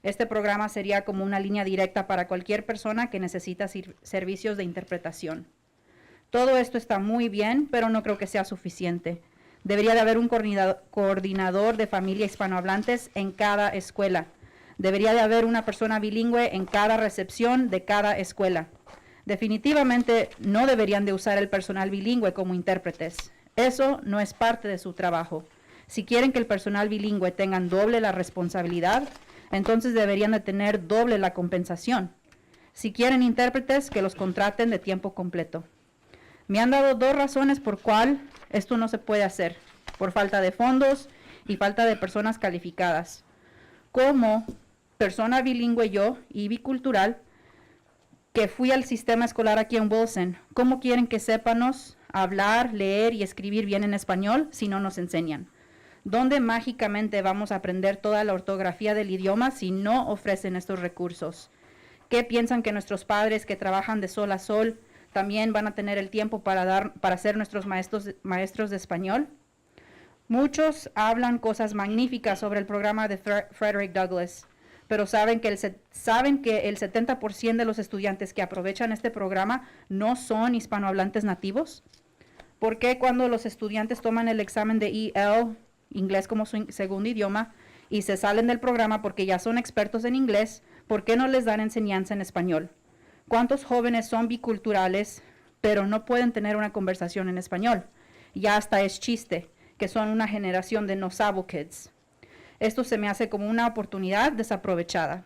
Este programa sería como una línea directa para cualquier persona que necesita servicios de interpretación. Todo esto está muy bien, pero no creo que sea suficiente. Debería de haber un coordinador de familia hispanohablantes en cada escuela. Debería de haber una persona bilingüe en cada recepción de cada escuela. Definitivamente no deberían de usar el personal bilingüe como intérpretes. Eso no es parte de su trabajo. Si quieren que el personal bilingüe tengan doble la responsabilidad, entonces deberían de tener doble la compensación. Si quieren intérpretes, que los contraten de tiempo completo. Me han dado 2 razones por cuál esto no se puede hacer, por falta de fondos y falta de personas calificadas. Como persona bilingüe yo y bicultural, que fui al sistema escolar aquí en Wilson, ¿cómo quieren que sépamos hablar, leer y escribir bien en español si no nos enseñan? ¿Dónde mágicamente vamos a aprender toda la ortografía del idioma si no ofrecen estos recursos? ¿Qué piensan que nuestros padres que trabajan de sol a sol también van a tener el tiempo para ser nuestros maestros de español? Muchos hablan cosas magníficas sobre el programa de Frederick Douglass, pero saben que el 70% de los estudiantes que aprovechan este programa no son hispanohablantes nativos. ¿Por qué cuando los estudiantes toman el examen de EL, inglés como su segundo idioma, y se salen del programa porque ya son expertos en inglés, por qué no les dan enseñanza en español? ¿Cuántos jóvenes son biculturales, pero no pueden tener una conversación en español? Ya hasta es chiste, que son una generación de no sabo kids. Esto se me hace como una oportunidad desaprovechada.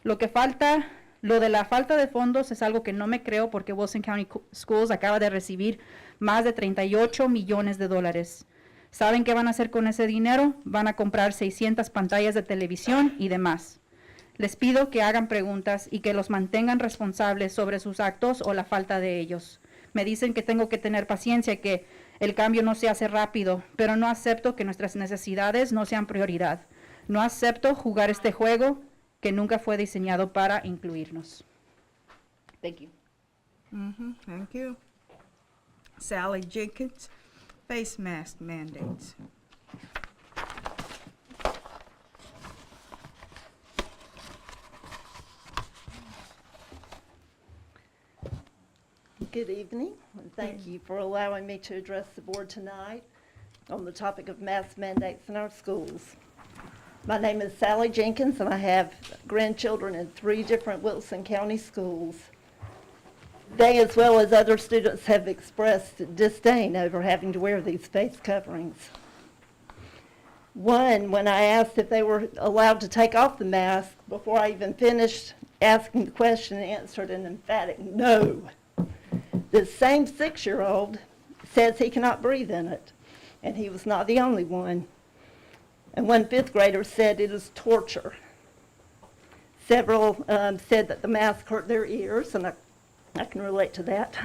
Lo de la falta de fondos es algo que no me creo porque Wilson County Schools acaba de recibir más de $38 millones. ¿Saben qué van a hacer con ese dinero? Van a comprar 600 pantallas de televisión y demás. Les pido que hagan preguntas y que los mantengan responsables sobre sus actos o la falta de ellos. Me dicen que tengo que tener paciencia, que el cambio no se hace rápido, pero no acepto que nuestras necesidades no sean prioridad. No acepto jugar este juego que nunca fue diseñado para incluirnos. Thank you. Thank you. Sally Jenkins, face mask mandates. Good evening, and thank you for allowing me to address the board tonight on the topic of mask mandates in our schools. My name is Sally Jenkins, and I have grandchildren in 3 different Wilson County schools. They, as well as other students, have expressed disdain over having to wear these face coverings. One, when I asked if they were allowed to take off the mask, before I even finished asking the question, answered an emphatic no. The same 6-year-old says he cannot breathe in it, and he was not the only one. And one 5th grader said it is torture. Several said that the mask hurt their ears, and I can relate to that.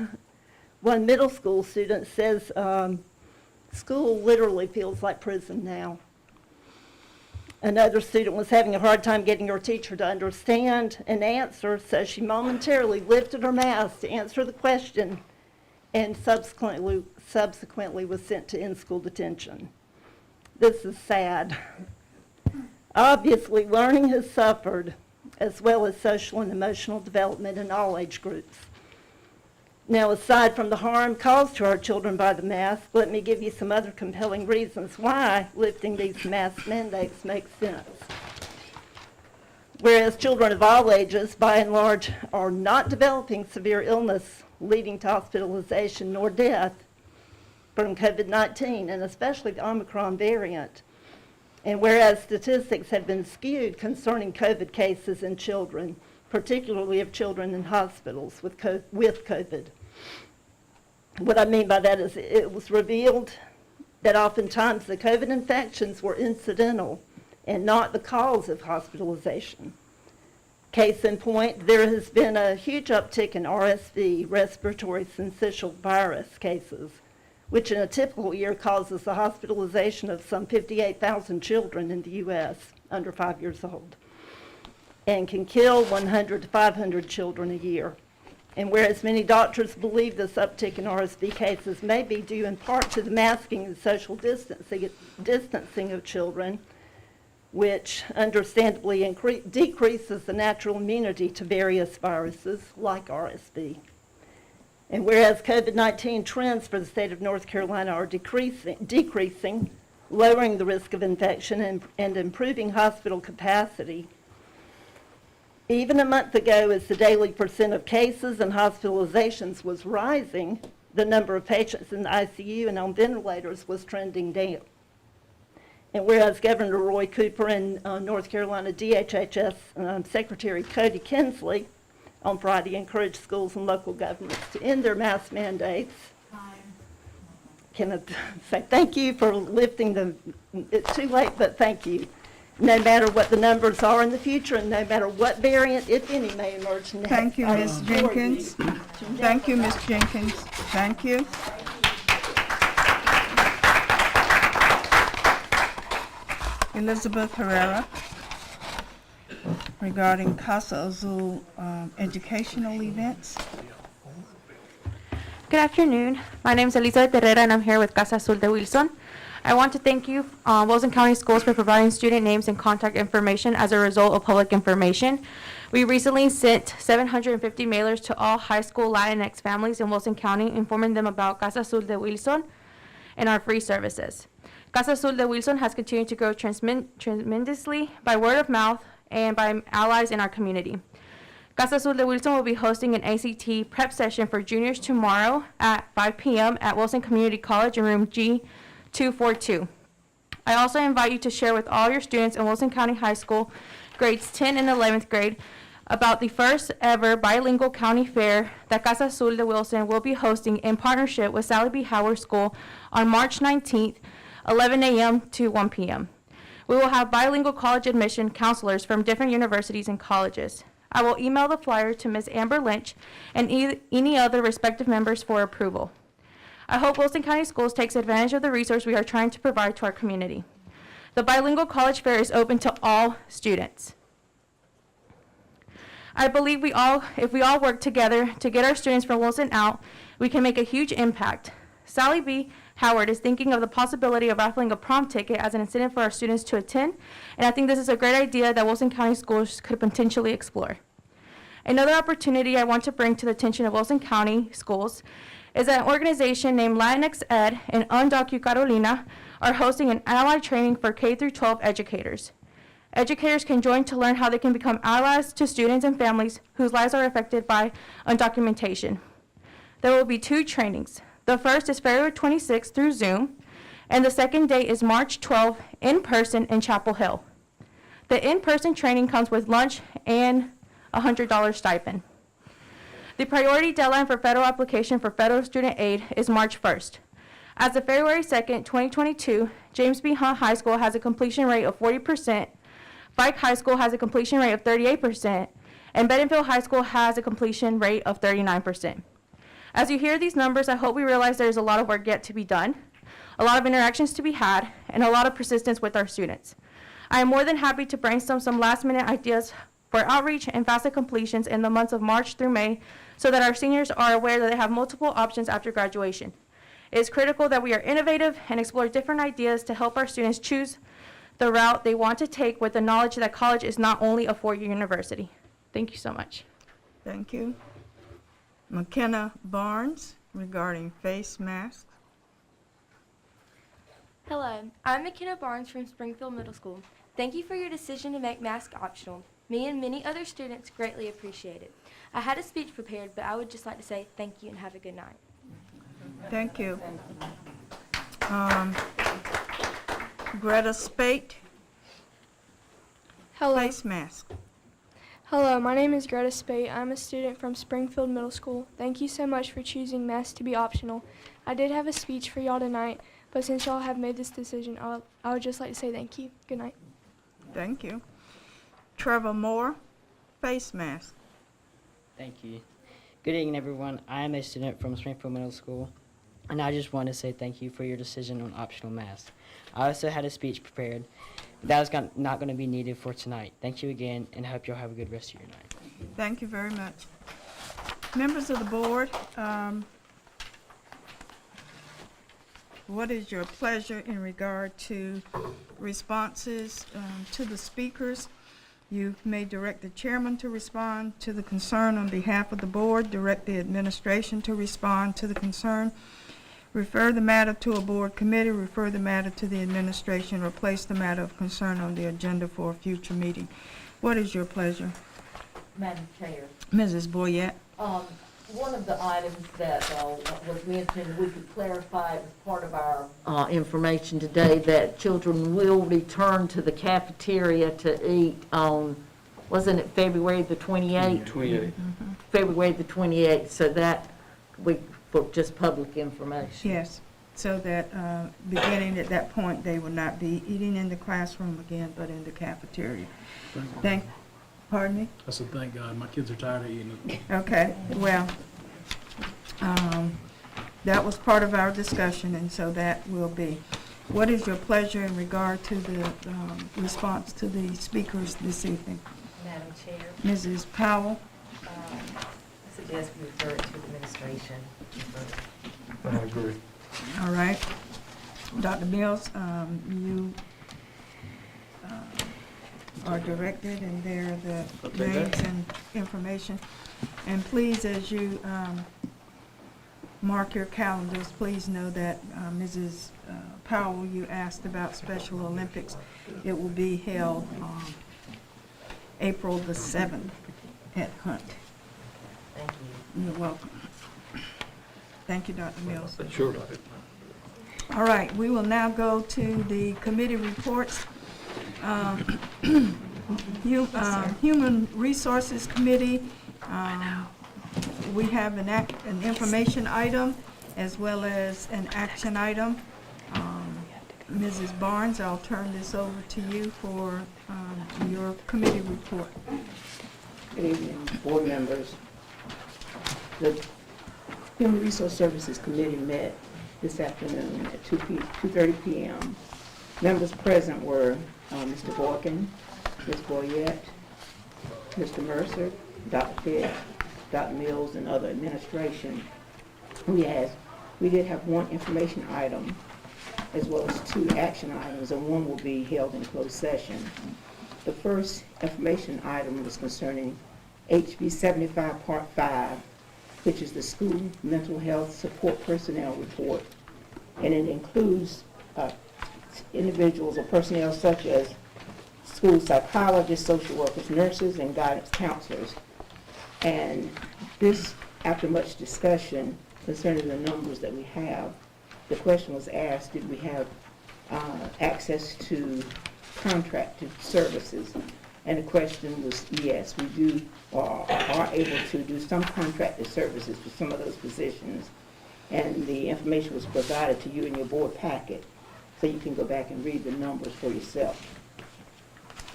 One middle school student says school literally feels like prison now. Another student was having a hard time getting her teacher to understand and answer, so she momentarily lifted her mask to answer the question and subsequently was sent to in-school detention. This is sad. Obviously, learning has suffered, as well as social and emotional development in all age groups. Now, aside from the harm caused to our children by the mask, let me give you some other compelling reasons why lifting these mask mandates makes sense. Whereas children of all ages, by and large, are not developing severe illness leading to hospitalization nor death from COVID-19, and especially the Omicron variant. And whereas statistics have been skewed concerning COVID cases in children, particularly of children in hospitals with COVID. What I mean by that is it was revealed that oftentimes the COVID infections were incidental and not the cause of hospitalization. Case in point, there has been a huge uptick in RSV, respiratory syncytial virus cases, which in a typical year causes the hospitalization of some 58,000 children in the U.S. under 5 years old, and can kill 100 to 500 children a year. And whereas many doctors believe this uptick in RSV cases may be due in part to the masking and social distancing of children, which understandably decreases the natural immunity to various viruses like RSV. And whereas COVID-19 trends for the state of North Carolina are decreasing, lowering the risk of infection and improving hospital capacity, even a month ago, as the daily percent of cases and hospitalizations was rising, the number of patients in the ICU and on ventilators was trending down. And whereas Governor Roy Cooper and North Carolina DHHS Secretary Cody Kinsley on Friday encouraged schools and local governments to end their mask mandates. Can I say thank you for lifting the, it's too late, but thank you. No matter what the numbers are in the future and no matter what variant, if any, may emerge next. Thank you, Ms. Jenkins. Thank you, Ms. Jenkins. Thank you. Elizabeth Herrera regarding Casa Azul educational events. Good afternoon. My name is Elizabeth Herrera, and I'm here with Casa Azul de Wilson. I want to thank you, Wilson County Schools, for providing student names and contact information as a result of public information. We recently sent 750 mailers to all high school Latinx families in Wilson County, informing them about Casa Azul de Wilson and our free services. Casa Azul de Wilson has continued to grow tremendously by word of mouth and by allies in our community. Casa Azul de Wilson will be hosting an ACT prep session for juniors tomorrow at 5 p.m. at Wilson Community College in room G242. I also invite you to share with all your students in Wilson County High School, grades 10 and 11th grade, about the first ever bilingual county fair that Casa Azul de Wilson will be hosting in partnership with Sally B. Howard School on March 19th, 11 a.m. to 1 p.m. We will have bilingual college admission counselors from different universities and colleges. I will email the flyer to Ms. Amber Lynch and any other respective members for approval. I hope Wilson County Schools takes advantage of the resource we are trying to provide to our community. The bilingual college fair is open to all students. I believe if we all work together to get our students from Wilson out, we can make a huge impact. Sally B. Howard is thinking of the possibility of raffling a prom ticket as an incentive for our students to attend, and I think this is a great idea that Wilson County Schools could potentially explore. Another opportunity I want to bring to the attention of Wilson County Schools is that an organization named Latinx Ed and Undocu Carolina are hosting an ally training for K-12 educators. Educators can join to learn how they can become allies to students and families whose lives are affected by undocumentation. There will be 2 trainings. The first is February 26th through Zoom, and the second day is March 12th in person in Chapel Hill. The in-person training comes with lunch and a $100 stipend. The priority deadline for federal application for federal student aid is March 1st. As of February 2nd, 2022, James B. Hunt High School has a completion rate of 40%, Pike High School has a completion rate of 38%, and Bedingfield High School has a completion rate of 39%. As you hear these numbers, I hope we realize there's a lot of work yet to be done, a lot of interactions to be had, and a lot of persistence with our students. I am more than happy to brainstorm some last-minute ideas for outreach and FAFSA completions in the months of March through May so that our seniors are aware that they have multiple options after graduation. It is critical that we are innovative and explore different ideas to help our students choose the route they want to take with the knowledge that college is not only a 4-year university. Thank you so much. Thank you. McKenna Barnes regarding face masks. Hello, I'm McKenna Barnes from Springfield Middle School. Thank you for your decision to make masks optional. Me and many other students greatly appreciate it. I had a speech prepared, but I would just like to say thank you and have a good night. Thank you. Greta Spate. Hello. Face mask. Hello, my name is Greta Spate. I'm a student from Springfield Middle School. Thank you so much for choosing masks to be optional. I did have a speech for y'all tonight, but since y'all have made this decision, I would just like to say thank you. Good night. Thank you. Trevor Moore, face mask. Thank you. Good evening, everyone. I am a student from Springfield Middle School, and I just want to say thank you for your decision on optional masks. I also had a speech prepared, but that was not going to be needed for tonight. Thank you again, and I hope you'll have a good rest of your night. Thank you very much. Members of the board, what is your pleasure in regard to responses to the speakers? You may direct the chairman to respond to the concern on behalf of the board, direct the administration to respond to the concern, refer the matter to a board committee, refer the matter to the administration, or place the matter of concern on the agenda for a future meeting. What is your pleasure? Madam Chair. Mrs. Boyette. One of the items that was mentioned, we could clarify as part of our information today, that children will return to the cafeteria to eat on, wasn't it February the 28th? 28th. February the 28th, so that, for just public information. Yes, so that beginning at that point, they will not be eating in the classroom again, but in the cafeteria. Pardon me? I said, thank God, my kids are tired of eating it. Okay, well, that was part of our discussion, and so that will be. What is your pleasure in regard to the response to the speakers this evening? Madam Chair, Mrs. Powell? I suggest we refer it to administration. I agree. All right. Dr. Mills, you are directed, and there are the names and information. And please, as you mark your calendars, please know that Mrs. Powell, you asked about Special Olympics. It will be held on April the 7th at Hunt. Thank you. You're welcome. Thank you, Dr. Mills. Sure. All right, we will now go to the committee reports. Human Resources Committee, we have an information item as well as an action item. Mrs. Barnes, I'll turn this over to you for your committee report. Good evening, board members. The Human Resource Services Committee met this afternoon at 2:30 p.m. Members present were Mr. Borkin, Ms. Boyette, Mr. Mercer, Dr. Fitch, Dr. Mills, and other administration. We did have one information item as well as two action items, and one will be held in closed session. The first information item was concerning HB 75 Part 5, which is the School Mental Health Support Personnel Report, and it includes individuals or personnel such as school psychologists, social workers, nurses, and guidance counselors. And this, after much discussion concerning the numbers that we have, the question was asked, did we have access to contracted services? And the question was, yes, we do, or are able to do some contracted services for some of those positions. And the information was provided to you in your board packet, so you can go back and read the numbers for yourself.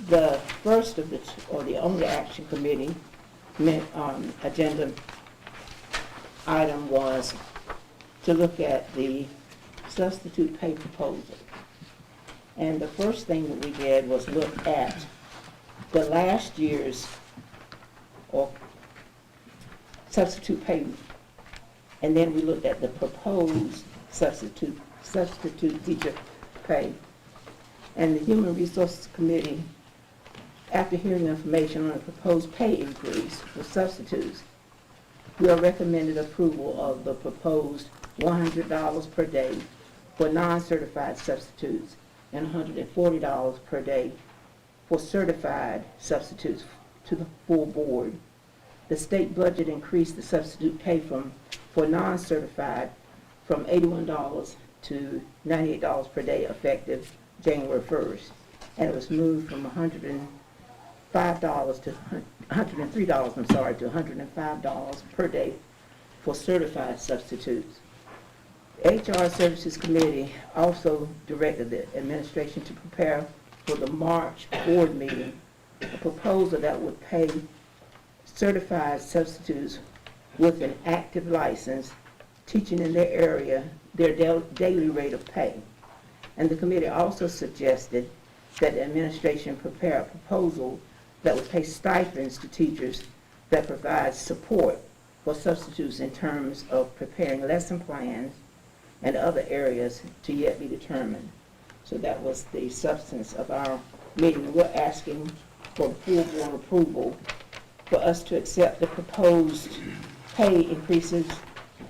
The first of the, or the only action committee agenda item was to look at the substitute pay proposal. And the first thing that we did was look at the last year's or substitute pay, and then we looked at the proposed substitute teacher pay. And the Human Resources Committee, after hearing information on the proposed pay increase for substitutes, we are recommended approval of the proposed $100 per day for non-certified substitutes and $140 per day for certified substitutes to the full board. The state budget increased the substitute pay for non-certified from $81 to $98 per day effective January 1st. And it was moved from $103 to $105 per day for certified substitutes. The HR Services Committee also directed the administration to prepare for the March board meeting a proposal that would pay certified substitutes with an active license teaching in their area their daily rate of pay. And the committee also suggested that the administration prepare a proposal that would pay stipends to teachers that provide support for substitutes in terms of preparing lesson plans and other areas to yet be determined. So that was the substance of our meeting. We're asking for full board approval for us to accept the proposed pay increases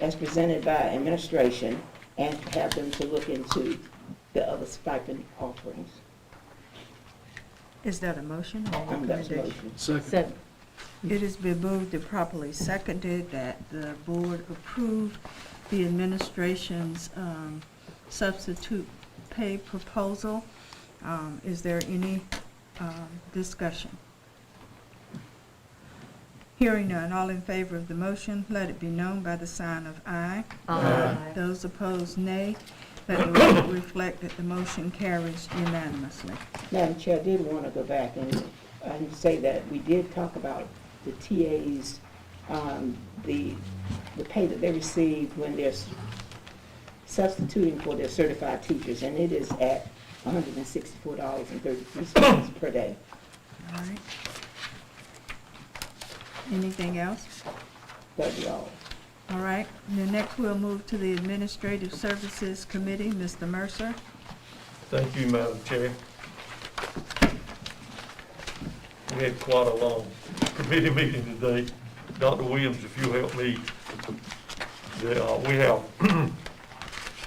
as presented by administration and to have them to look into the other stipend offerings. Is that a motion or a That's a recommendation? motion. Second. It has been moved and properly seconded that the board approve the administration's substitute pay proposal. Is there any discussion? Hearing none, all in favor of the motion, let it be known by the sign of aye. Aye. Those opposed, nay. Let the record reflect that the motion carries unanimously. Madam Chair, I did want to go back and say that we did talk about the TAs, the pay that they receive when they're substituting for their certified teachers, and it is at $164.33 per day. All right. Anything else? That'd be all. All right. Then next we'll move to the Administrative Services Committee. Mr. Mercer. Thank you, Madam Chair. We had quite a long committee meeting today. Dr. Williams, if you'll help me, we have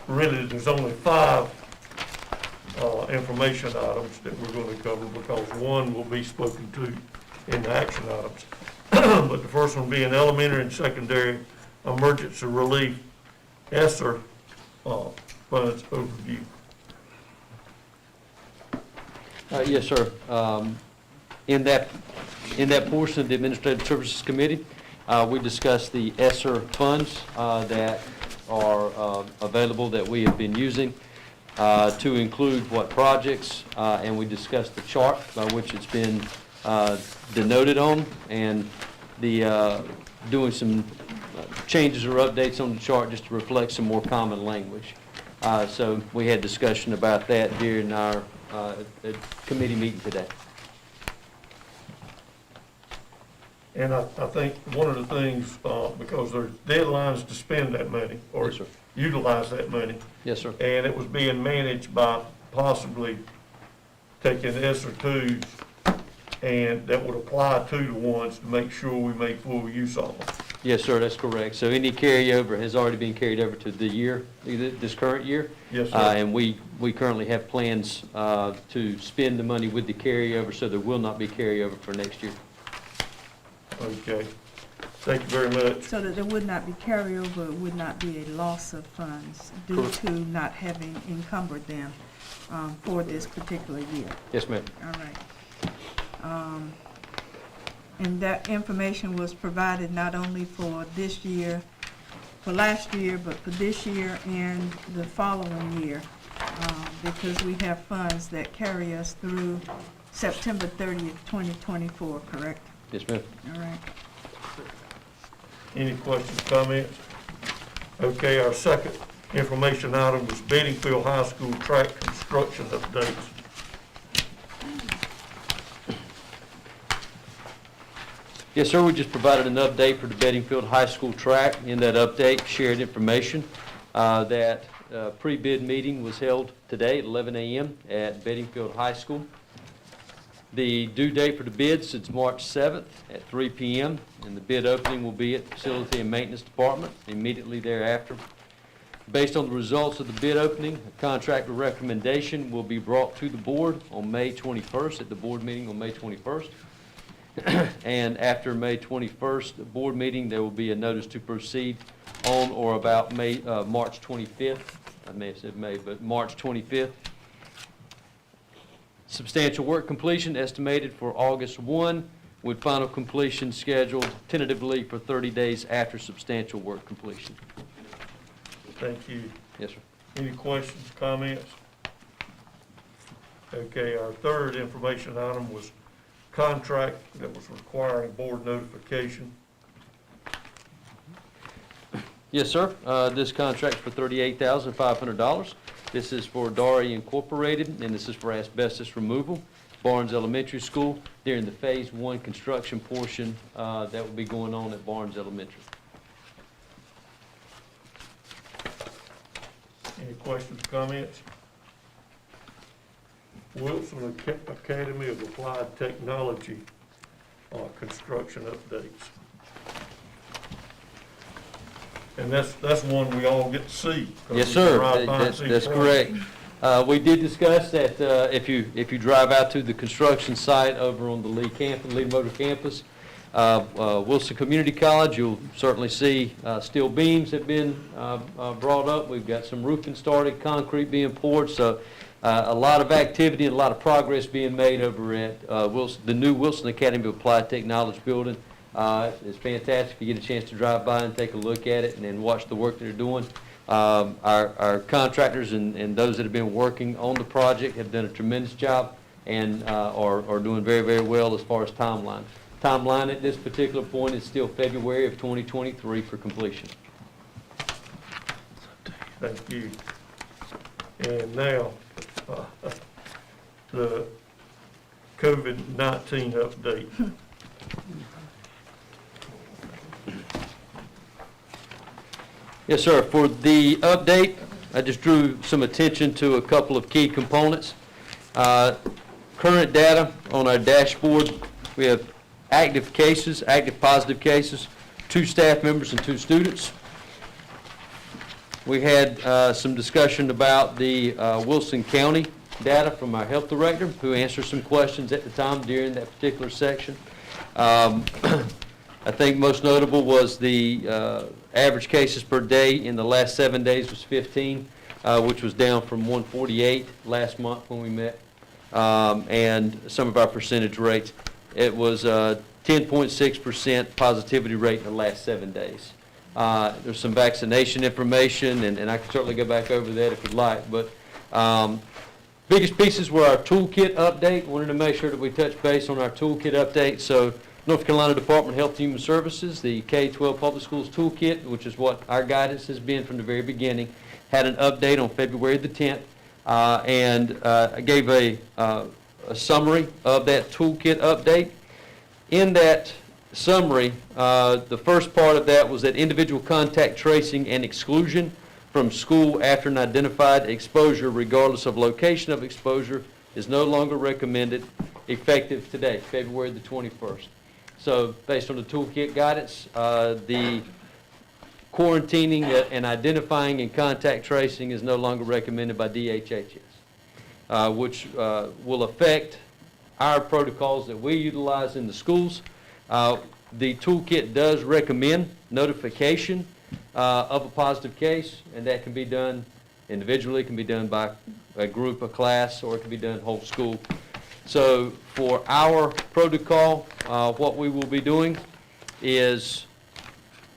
really, there's only 5 information items that we're going to cover because one will be spoken to in the action items. But the first one being elementary and secondary emergency relief ESSER funds overview. Yes, sir. In that portion of the Administrative Services Committee, we discussed the ESSER funds that are available that we have been using to include what projects, and we discussed the chart by which it's been denoted on, and the doing some changes or updates on the chart just to reflect some more common language. So we had discussion about that during our committee meeting today. And I think one of the things, because there's deadlines to spend that money or Yes, sir. utilize that money. Yes, sir. And it was being managed by possibly taking SR2s and that would apply 2-to-1s to make sure we make full use of them. Yes, sir, that's correct. So any carryover has already been carried over to the year, this current year. Yes, sir. And we currently have plans to spend the money with the carryover, so there will not be carryover for next year. Okay. Thank you very much. So that there would not be carryover, it would not be a loss of funds due Correct. to not having encumbered them for this particular year. Yes, ma'am. All right. And that information was provided not only for this year, for last year, but for this year and the following year, because we have funds that carry us through September 30th, 2024, correct? Yes, ma'am. All right. Any questions, comments? Okay, our second information item was Bedingfield High School track construction updates. Yes, sir, we just provided an update for the Bedingfield High School track. In that update, shared information that pre-bid meeting was held today at 11 a.m. at Bedingfield High School. The due date for the bids is March 7th at 3 p.m., and the bid opening will be at the Facility and Maintenance Department immediately thereafter. Based on the results of the bid opening, a contractor recommendation will be brought to the board on May 21st, at the board meeting on May 21st. And after May 21st board meeting, there will be a notice to proceed on or about March 25th. I may have said May, but March 25th. Substantial work completion estimated for August 1, with final completion scheduled tentatively for 30 days after substantial work completion. Thank you. Yes, sir. Any questions, comments? Okay, our third information item was contract that was requiring board notification. Yes, sir. This contract for $38,500. This is for Dari Incorporated, and this is for asbestos removal, Barnes Elementary School, during the Phase 1 construction portion that will be going on at Barnes Elementary. Any questions, comments? Wilson Academy of Applied Technology construction updates. And that's one we all get to see. Yes, sir. That's correct. We did discuss that if you drive out to the construction site over on the Lee Motor Campus, Wilson Community College, you'll certainly see steel beams have been brought up. We've got some roofing started, concrete being poured, so a lot of activity and a lot of progress being made over at the new Wilson Academy of Applied Technology building. It's fantastic if you get a chance to drive by and take a look at it and watch the work that they're doing. Our contractors and those that have been working on the project have done a tremendous job and are doing very, very well as far as timeline. Timeline at this particular point is still February of 2023 for completion. Thank you. And now, the COVID-19 update. Yes, sir. For the update, I just drew some attention to a couple of key components. Current data on our dashboard, we have active cases, active positive cases, 2 staff members and 2 students. We had some discussion about the Wilson County data from our health director, who answered some questions at the time during that particular section. I think most notable was the average cases per day in the last 7 days was 15, which was down from 148 last month when we met, and some of our percentage rates. It was 10.6% positivity rate in the last 7 days. There's some vaccination information, and I can certainly go back over that if you'd like, but biggest pieces were our toolkit update. Wanted to make sure that we touch base on our toolkit update. So North Carolina Department of Health and Human Services, the K-12 Public Schools Toolkit, which is what our guidance has been from the very beginning, had an update on February the 10th, and I gave a summary of that toolkit update. In that summary, the first part of that was that individual contact tracing and exclusion from school after an identified exposure, regardless of location of exposure, is no longer recommended, effective today, February the 21st. So based on the toolkit guidance, the quarantining and identifying and contact tracing is no longer recommended by DHHS, which will affect our protocols that we utilize in the schools. The toolkit does recommend notification of a positive case, and that can be done individually, it can be done by a group, a class, or it can be done whole school. So for our protocol, what we will be doing is,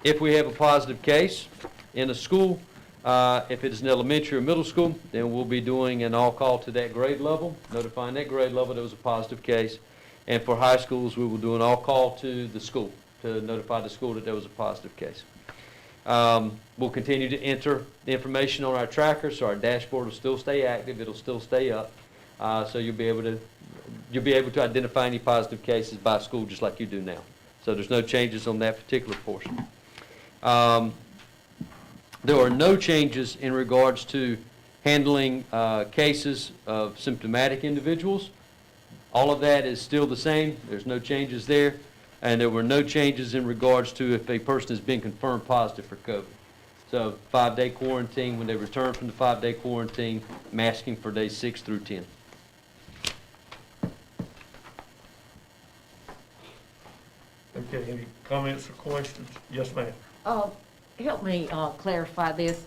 if we have a positive case in a school, if it is an elementary or middle school, then we'll be doing an all-call to that grade level, notifying that grade level there was a positive case. And for high schools, we will do an all-call to the school to notify the school that there was a positive case. We'll continue to enter the information on our tracker, so our dashboard will still stay active. It'll still stay up, so you'll be able to identify any positive cases by school just like you do now. So there's no changes on that particular portion. There are no changes in regards to handling cases of symptomatic individuals. All of that is still the same. There's no changes there. And there were no changes in regards to if a person has been confirmed positive for COVID. So 5-day quarantine, when they return from the 5-day quarantine, masking for days 6 through 10. Okay, any comments or questions? Yes, ma'am. Help me clarify this.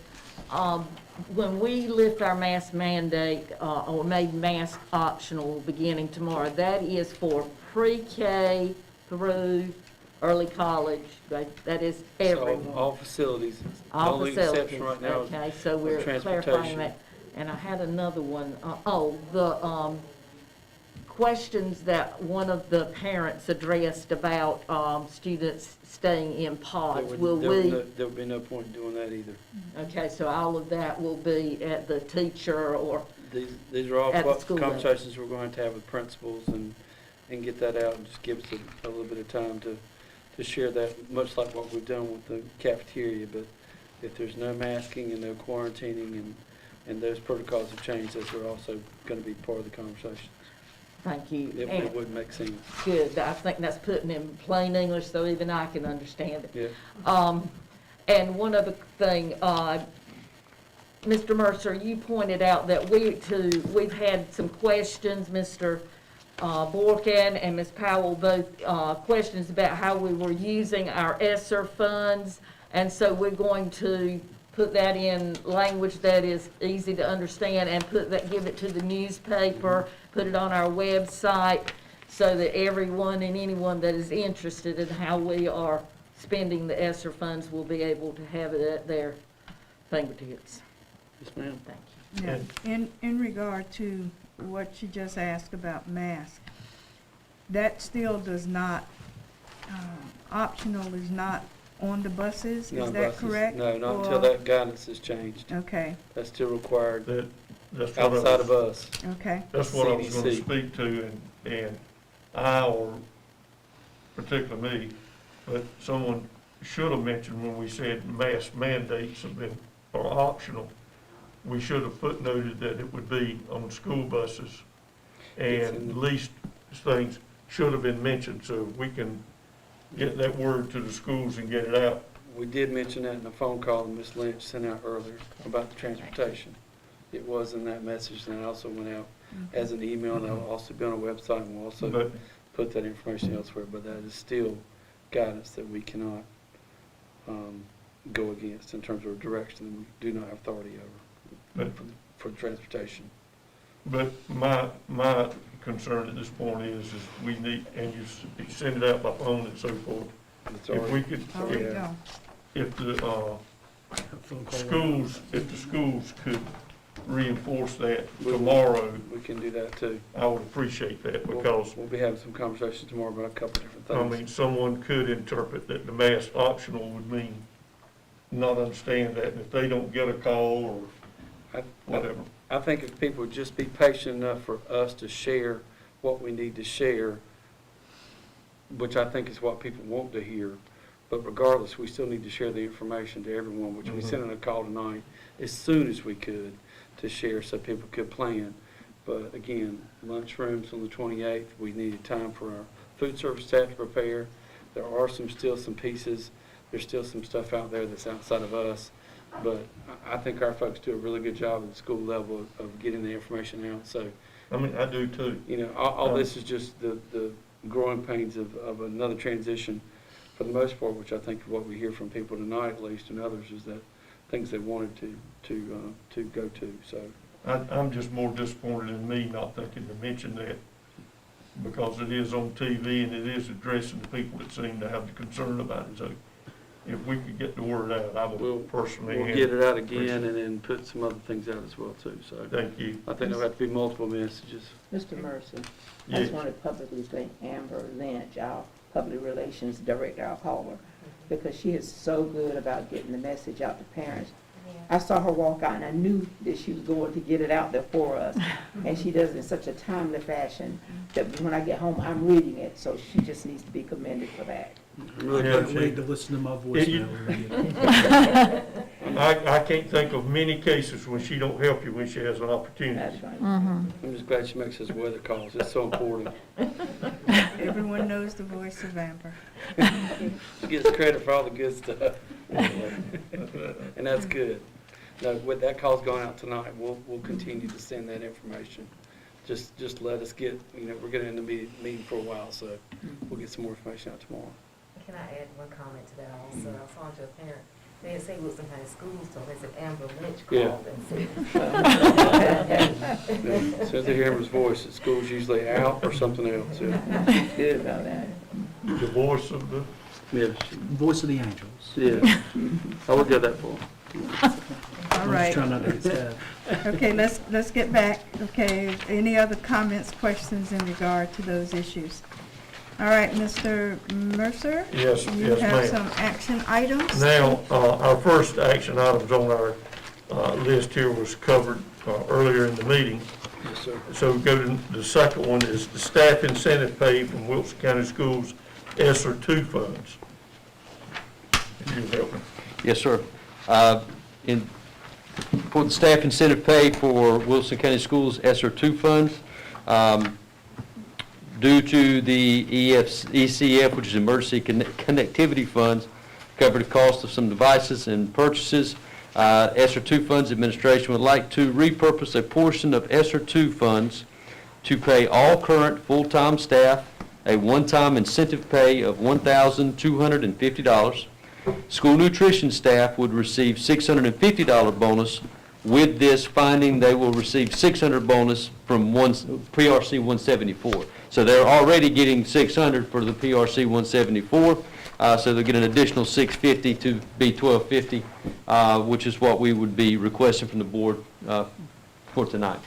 When we lift our mask mandate or made mask optional beginning tomorrow, that is for pre-K through early college. That is everyone. So all facilities. All The only facilities. exception right now is Okay, so we're clarifying transportation. that. And I had another one. The questions that one of the parents addressed about students staying in pods. There would be no point in doing that either. Okay, so all of that will be at the teacher or These are all at the school level. conversations we're going to have with principals and get that out, and just give us a little bit of time to share that, much like what we've done with the cafeteria. But if there's no masking and no quarantining and those protocols have changed, those are also going to be part of the conversation. Thank you. It wouldn't make sense. Good. I think that's putting in plain English so even I can understand it. Yeah. And one other thing, Mr. Mercer, you pointed out that we've had some questions. Mr. Borkin and Ms. Powell both questions about how we were using our ESSER funds. And so we're going to put that in language that is easy to understand and give it to the newspaper, put it on our website so that everyone and anyone that is interested in how we are spending the ESSER funds will be able to have it at their fingertips. Yes, ma'am. Thank you. Now, in regard to what you just asked about masks, that still does not, optional is not on the buses, No is that buses. correct? No, not Or- until that guidance is changed. Okay, That's still required That's what I was- outside of us. okay. That's what I was gonna CDC. speak to, and I, or particularly me, but someone should have mentioned when we said mask mandates are optional, we should have footnoted that it would be on school buses. It's in And the- at least things should have been mentioned, so we can get that word to the schools and get it out. We did mention that in a phone call that Ms. Lynch sent out earlier about the transportation. It was in that message, and it also went out as an email, and it'll also be on our website, and we'll also But- put that information elsewhere, but that is still guidance that we cannot go against in terms of direction that we do not have authority over for transportation. But my concern at this point is we need, and you send it out by phone and so forth. It's If we could, Already gone. if the schools could reinforce that tomorrow, We can do that too. I would appreciate that, because, We'll be having some conversations tomorrow about a couple different I things. mean, someone could interpret that the mask optional would mean not understand that, and if they don't get a call or whatever. I think if people would just be patient enough for us to share what we need to share, which I think is what people want to hear, but regardless, we still need to share the information to everyone, which we sent in a call tonight as soon as we could to share so people could plan. But again, lunchrooms on the 28th, we needed time for our food service staff to prepare. There are still some pieces, there's still some stuff out there that's outside of us. But I think our folks do a really good job at the school level of getting the information out. So, I mean, I do too. you know, all this is just the growing pains of another transition for the most part, which I think what we hear from people tonight, at least, and others, is that things they wanted to go to. So, I'm just more disappointed in me not thinking to mention that, because it is on TV and it is addressing the people that seem to have the concern about it. So if we could get the word out, I would personally. we'll get it out again and then put some other things out as well too. So Thank you. I think there'll have to be multiple messages. Mr. Mercer, I Yes. just want to publicly thank Amber Lynch, our public relations director, I'll call her, because she is so good about getting the message out to parents. I saw her walk out and I knew that she was going to get it out there for us. And she does it in such a timely fashion that when I get home, I'm reading it. So she just needs to be commended for that. Really Can't appreciate wait to it. listen to my Yeah, voice you- now. I can't think of many cases when she don't help you when she has an opportunity. That's right. I'm just glad she makes us weather calls. It's so important. Everyone knows the voice of Amber. She gets credit for all the good stuff. And that's good. No, with that call's going out tonight, we'll continue to send that information. Just let us get, we're getting in the meeting for a while, so we'll get some more information out tomorrow. Can I add one comment to that also? I was talking to a parent, they didn't say Wilson County Schools, so they said Amber Lynch called and said. As soon as they hear Amber's voice, the school's usually out or something else. Yeah. Good about that. The voice of the, Yes. Voice of the angels. Yeah. I will get that for them. All I'm right. just trying not to get stabbed. Okay, let's get back. Okay, any other comments, questions in regard to those issues? All right, Mr. Mercer? Yes, You yes, have ma'am. some action items? Now, our first action items on our list here was covered earlier in the meeting. Yes, sir. So we go to the second one is the staff incentive pay from Wilson County Schools ESSER 2 funds. Can you help me? Yes, sir. For the staff incentive pay for Wilson County Schools ESSER 2 funds, due to the ECF, which is Emergency Connectivity Funds, cover the cost of some devices and purchases. ESSER 2 Funds Administration would like to repurpose a portion of ESSER 2 funds to pay all current full-time staff a one-time incentive pay of $1,250. School nutrition staff would receive $650 bonus. With this finding, they will receive $600 bonus from PRC 174. So they're already getting $600 for the PRC 174. So they'll get an additional $650 to be $1,250, which is what we would be requesting from the board for tonight.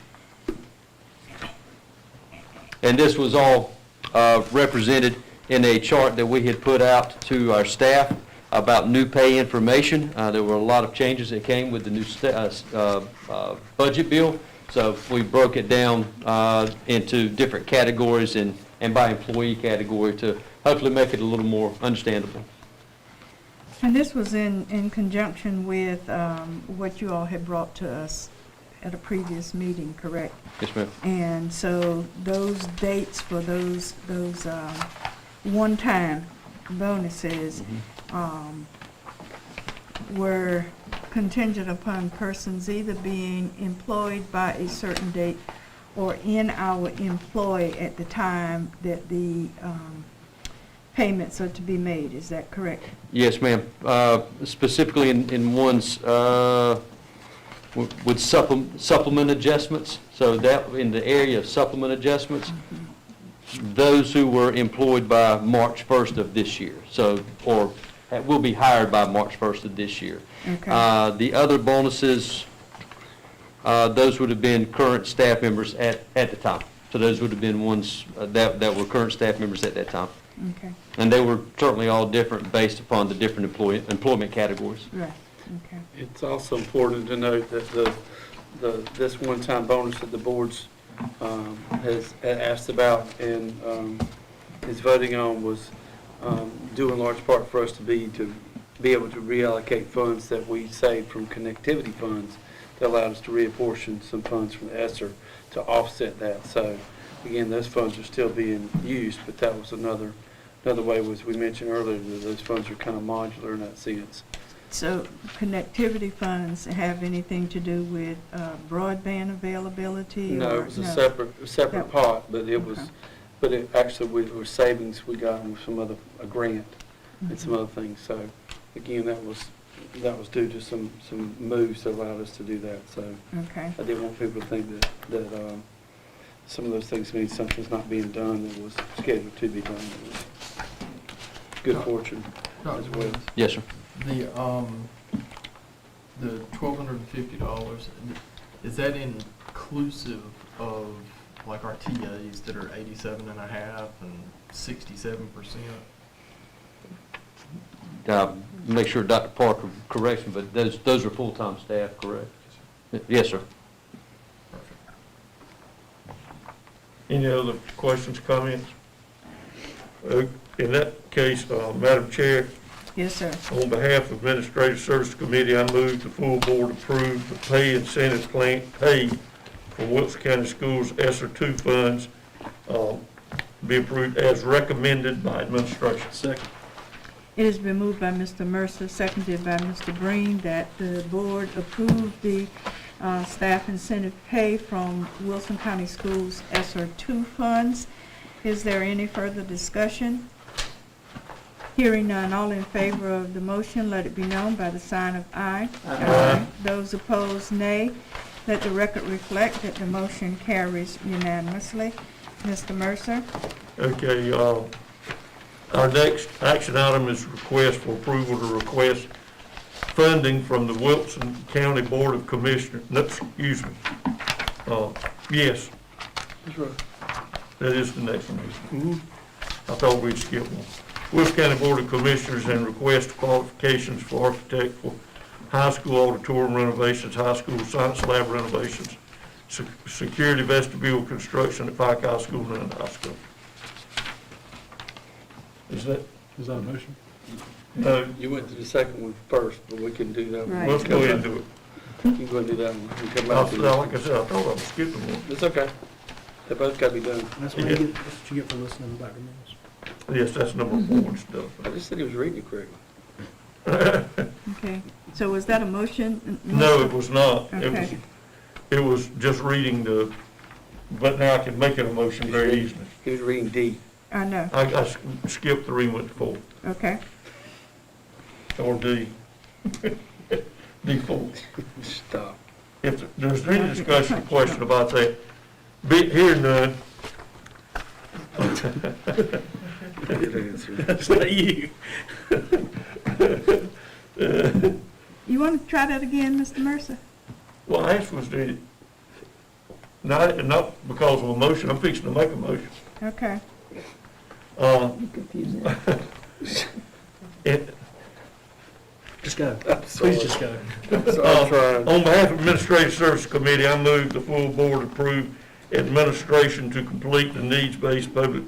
And this was all represented in a chart that we had put out to our staff about new pay information. There were a lot of changes that came with the new budget bill, so we broke it down into different categories and by employee category to hopefully make it a little more understandable. And this was in conjunction with what you all had brought to us at a previous meeting, correct? Yes, ma'am. And so those dates for those one-time bonuses were contingent upon persons either being employed by a certain date or in our employ at the time that the payments are to be made. Is that correct? Yes, ma'am. Specifically in ones with supplement adjustments. So that in the area of supplement adjustments, those who were employed by March 1st of this year, so or will be hired by March 1st of this year. Okay. The other bonuses, those would have been current staff members at the time. So those would have been ones that were current staff members at that time. Okay. And they were certainly all different based upon the different employment categories. Right. Okay. It's also important to note that this one-time bonus that the board's has asked about and is voting on was due in large part for us to be able to reallocate funds that we saved from connectivity funds that allowed us to reapportion some funds from the ESSER to offset that. So again, those funds are still being used, but that was another way, as we mentioned earlier, that those funds are kind of modular in that sense. So connectivity funds have anything to do with broadband availability? No, it was a separate pot, but it was, but it actually were savings we got with some other, a grant and some other things. So again, that was due to some moves that allowed us to do that. So okay. I didn't want people to think that some of those things mean something's not being done that was scheduled to be done. It was good fortune as well. Yes, sir. The $1,250, is that inclusive of like our TAs that are 87.5% and 67%? Make sure Dr. Parker corrects me, but those are full-time staff, correct? Yes, sir. Any other questions, comments? In that case, Madam Chair, yes, sir. on behalf of Administrative Services Committee, I move the full board approve the pay incentive plan paid for Wilson County Schools ESSER 2 funds be approved as recommended by administration. Second. It has been moved by Mr. Mercer, seconded by Mr. Breen, that the board approve the staff incentive pay from Wilson County Schools ESSER 2 funds. Is there any further discussion? Hearing none, all in favor of the motion, let it be known by the sign of aye. Aye. Those opposed, nay. Let the record reflect that the motion carries unanimously. Mr. Mercer? Okay, our next action item is request for approval to request funding from the Wilson County Board of Commissioners. No, excuse me. Yes. That's right. That is the next one. I thought we'd skip one. Wilson County Board of Commissioners and request qualifications for architect for high school auditorium renovations, high school science lab renovations, security vestibule construction at Pike High School and Nunn High School. Is that a motion? No. You went to the second one first, but we can do that one. Right. Let's go ahead and do it. You can go ahead and do that one. You come back to Like I said, I thought I was skipping one. It's okay. They both got to be done. That's what you get for listening to Dr. Mills. Yes, that's number 4 and stuff. I just said he was reading it correctly. Okay. So was that a motion? No, it was not. Okay. It was just reading the but now I can make it a motion very easily. He was reading D. I know, I skipped 3 and went to 4, okay. or D. D4. Stop. If there's any discussion or question about that, hearing none. That's not you. You want to try that again, Mr. Mercer? Well, I asked was the, not because of a motion, I'm fixing to make a motion. Okay. You confusing me. Just go. I'm sorry. Please just go. I'm trying. On behalf of Administrative Service Committee, I move the full board approve administration to complete the needs-based public.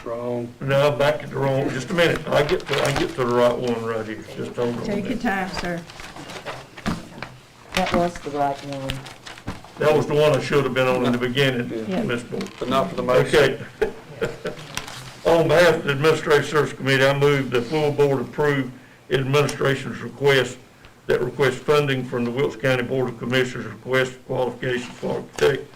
Wrong. Now, back to the wrong, just a minute, I get to the right one right here, just hold on a Take your minute. time, sir. That was the right one. That was the one I should have been on in the beginning, Yeah. Ms. Moore. But not for the motion. Okay. On behalf of the Administrative Service Committee, I move the full board approve administration's request that requests funding from the Wilkes County Board of Commissioners, request qualifications for architect,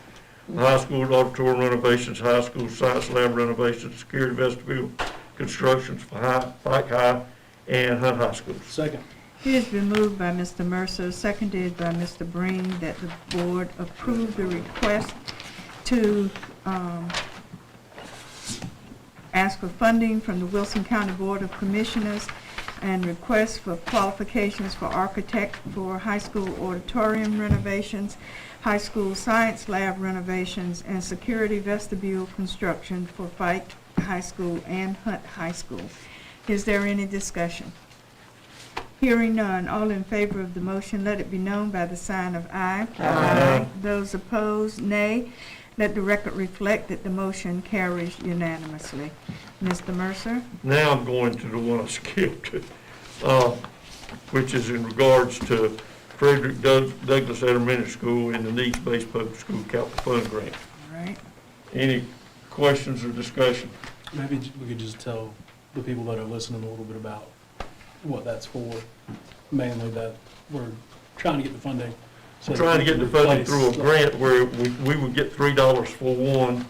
high school auditorium renovations, high school science lab renovations, security vestibule constructions for Pike High and Hunt High Schools. Second. It has been moved by Mr. Mercer, seconded by Mr. Breen, that the board approve the request to ask for funding from the Wilson County Board of Commissioners and request for qualifications for architect for high school auditorium renovations, high school science lab renovations, and security vestibule construction for Fike High School and Hunt High School. Is there any discussion? Hearing none, all in favor of the motion, let it be known by the sign of aye. Aye. Those opposed, nay. Let the record reflect that the motion carries unanimously. Mr. Mercer? Now I'm going to the one I skipped, which is in regards to Frederick Douglass Elementary School and the needs-based public school capital fund grant. All right. Any questions or discussion? Maybe we could just tell the people that are listening a little bit about what that's for. Mainly that we're trying to get the funding. So Trying to get the funding replace through a the- grant where we would get $3 for one,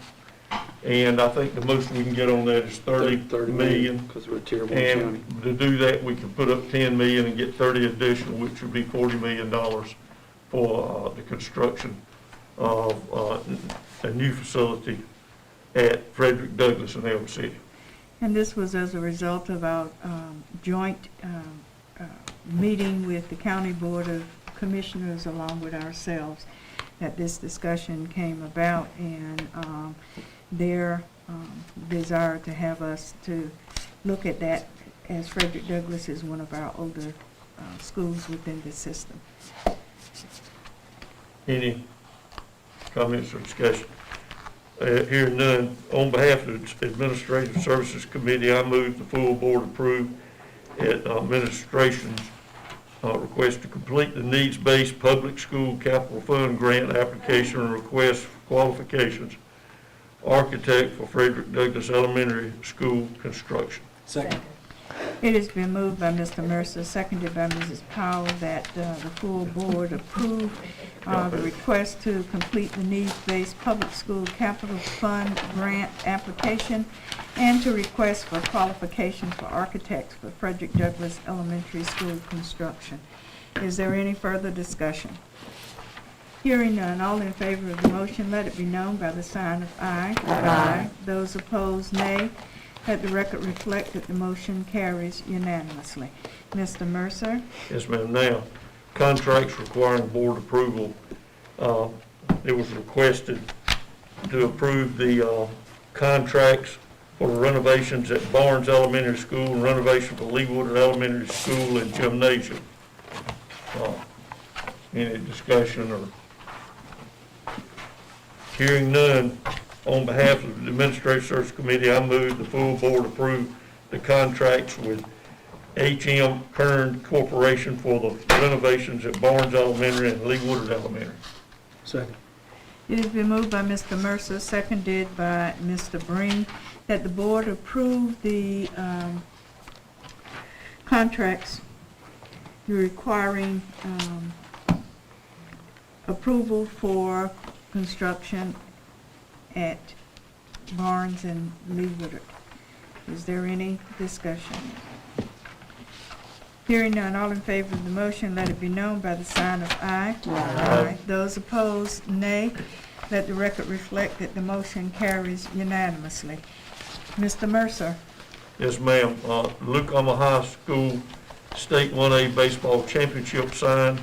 and I think the most we can get on that is 30 million. Because we're a tier 1 county. And to do that, we could put up 10 million and get 30 additional, which would be $40 million for the construction of a new facility at Frederick Douglass in Elm City. And this was as a result of our joint meeting with the County Board of Commissioners along with ourselves, that this discussion came about, and their desire to have us to look at that, as Frederick Douglass is one of our older schools within the system. Any comments or discussion? Hearing none, on behalf of the Administrative Services Committee, I move the full board approve administration's request to complete the needs-based public school capital fund grant application and request for qualifications, architect for Frederick Douglass Elementary School construction. Second. It has been moved by Mr. Mercer, seconded by Mrs. Powell, that the full board approve the request to complete the needs-based public school capital fund grant application and to request for qualifications for architects for Frederick Douglass Elementary School construction. Is there any further discussion? Hearing none, all in favor of the motion, let it be known by the sign of aye. Aye. Those opposed, nay. Let the record reflect that the motion carries unanimously. Mr. Mercer? Yes, ma'am. Now, contracts requiring board approval. It was requested to approve the contracts for the renovations at Barnes Elementary School and renovation for Leewood Elementary School and gymnasium. Any discussion or? Hearing none, on behalf of the Administrative Service Committee, I move the full board approve the contracts with H.M. Kern Corporation for the renovations at Barnes Elementary and Leewood Elementary. Second. It has been moved by Mr. Mercer, seconded by Mr. Breen, that the board approve the contracts requiring approval for construction at Barnes and Lee Woodard. Is there any discussion? Hearing none, all in favor of the motion, let it be known by the sign of aye. Aye. Those opposed, nay. Let the record reflect that the motion carries unanimously. Mr. Mercer. Yes, ma'am. Lucama High School State 1A Baseball Championship sign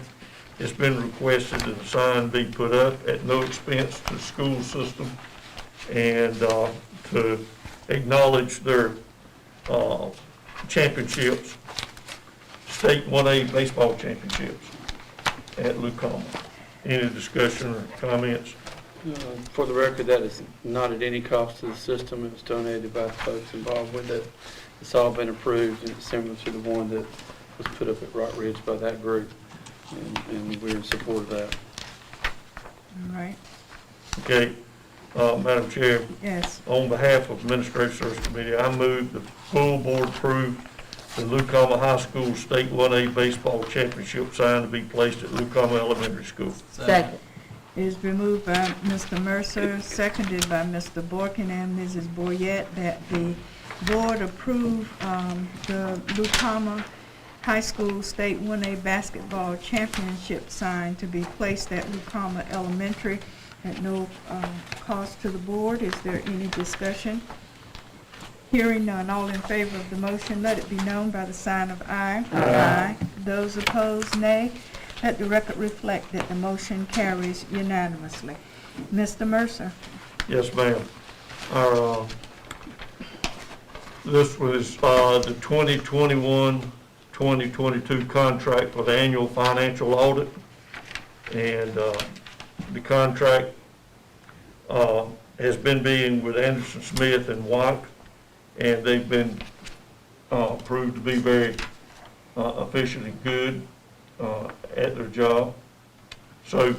has been requested that the sign be put up at no expense to the school system and to acknowledge their championships, State 1A Baseball Championships at Lucama. Any discussion or comments? For the record, that is not at any cost to the system. It was donated by the folks involved with it. It's all been approved, and it's similar to the one that was put up at Rock Ridge by that group, and we're in support of that. All right. Okay, Madam Chair. Yes. On behalf of Administrative Service Committee, I move the full board approve the Lucama High School State 1A Baseball Championship sign to be placed at Lucama Elementary School. Second. It has been moved by Mr. Mercer, seconded by Mr. Borkin and Mrs. Boyette, that the board approve the Lucama High School State 1A Basketball Championship sign to be placed at Lucama Elementary at no cost to the board. Is there any discussion? Hearing none, all in favor of the motion, let it be known by the sign of aye. Aye. Those opposed, nay. Let the record reflect that the motion carries unanimously. Mr. Mercer. Yes, ma'am. Our, this was the 2021-2022 contract for the annual financial audit. And the contract has been being with Anderson Smith and White, and they've been proved to be very efficient and good at their job. So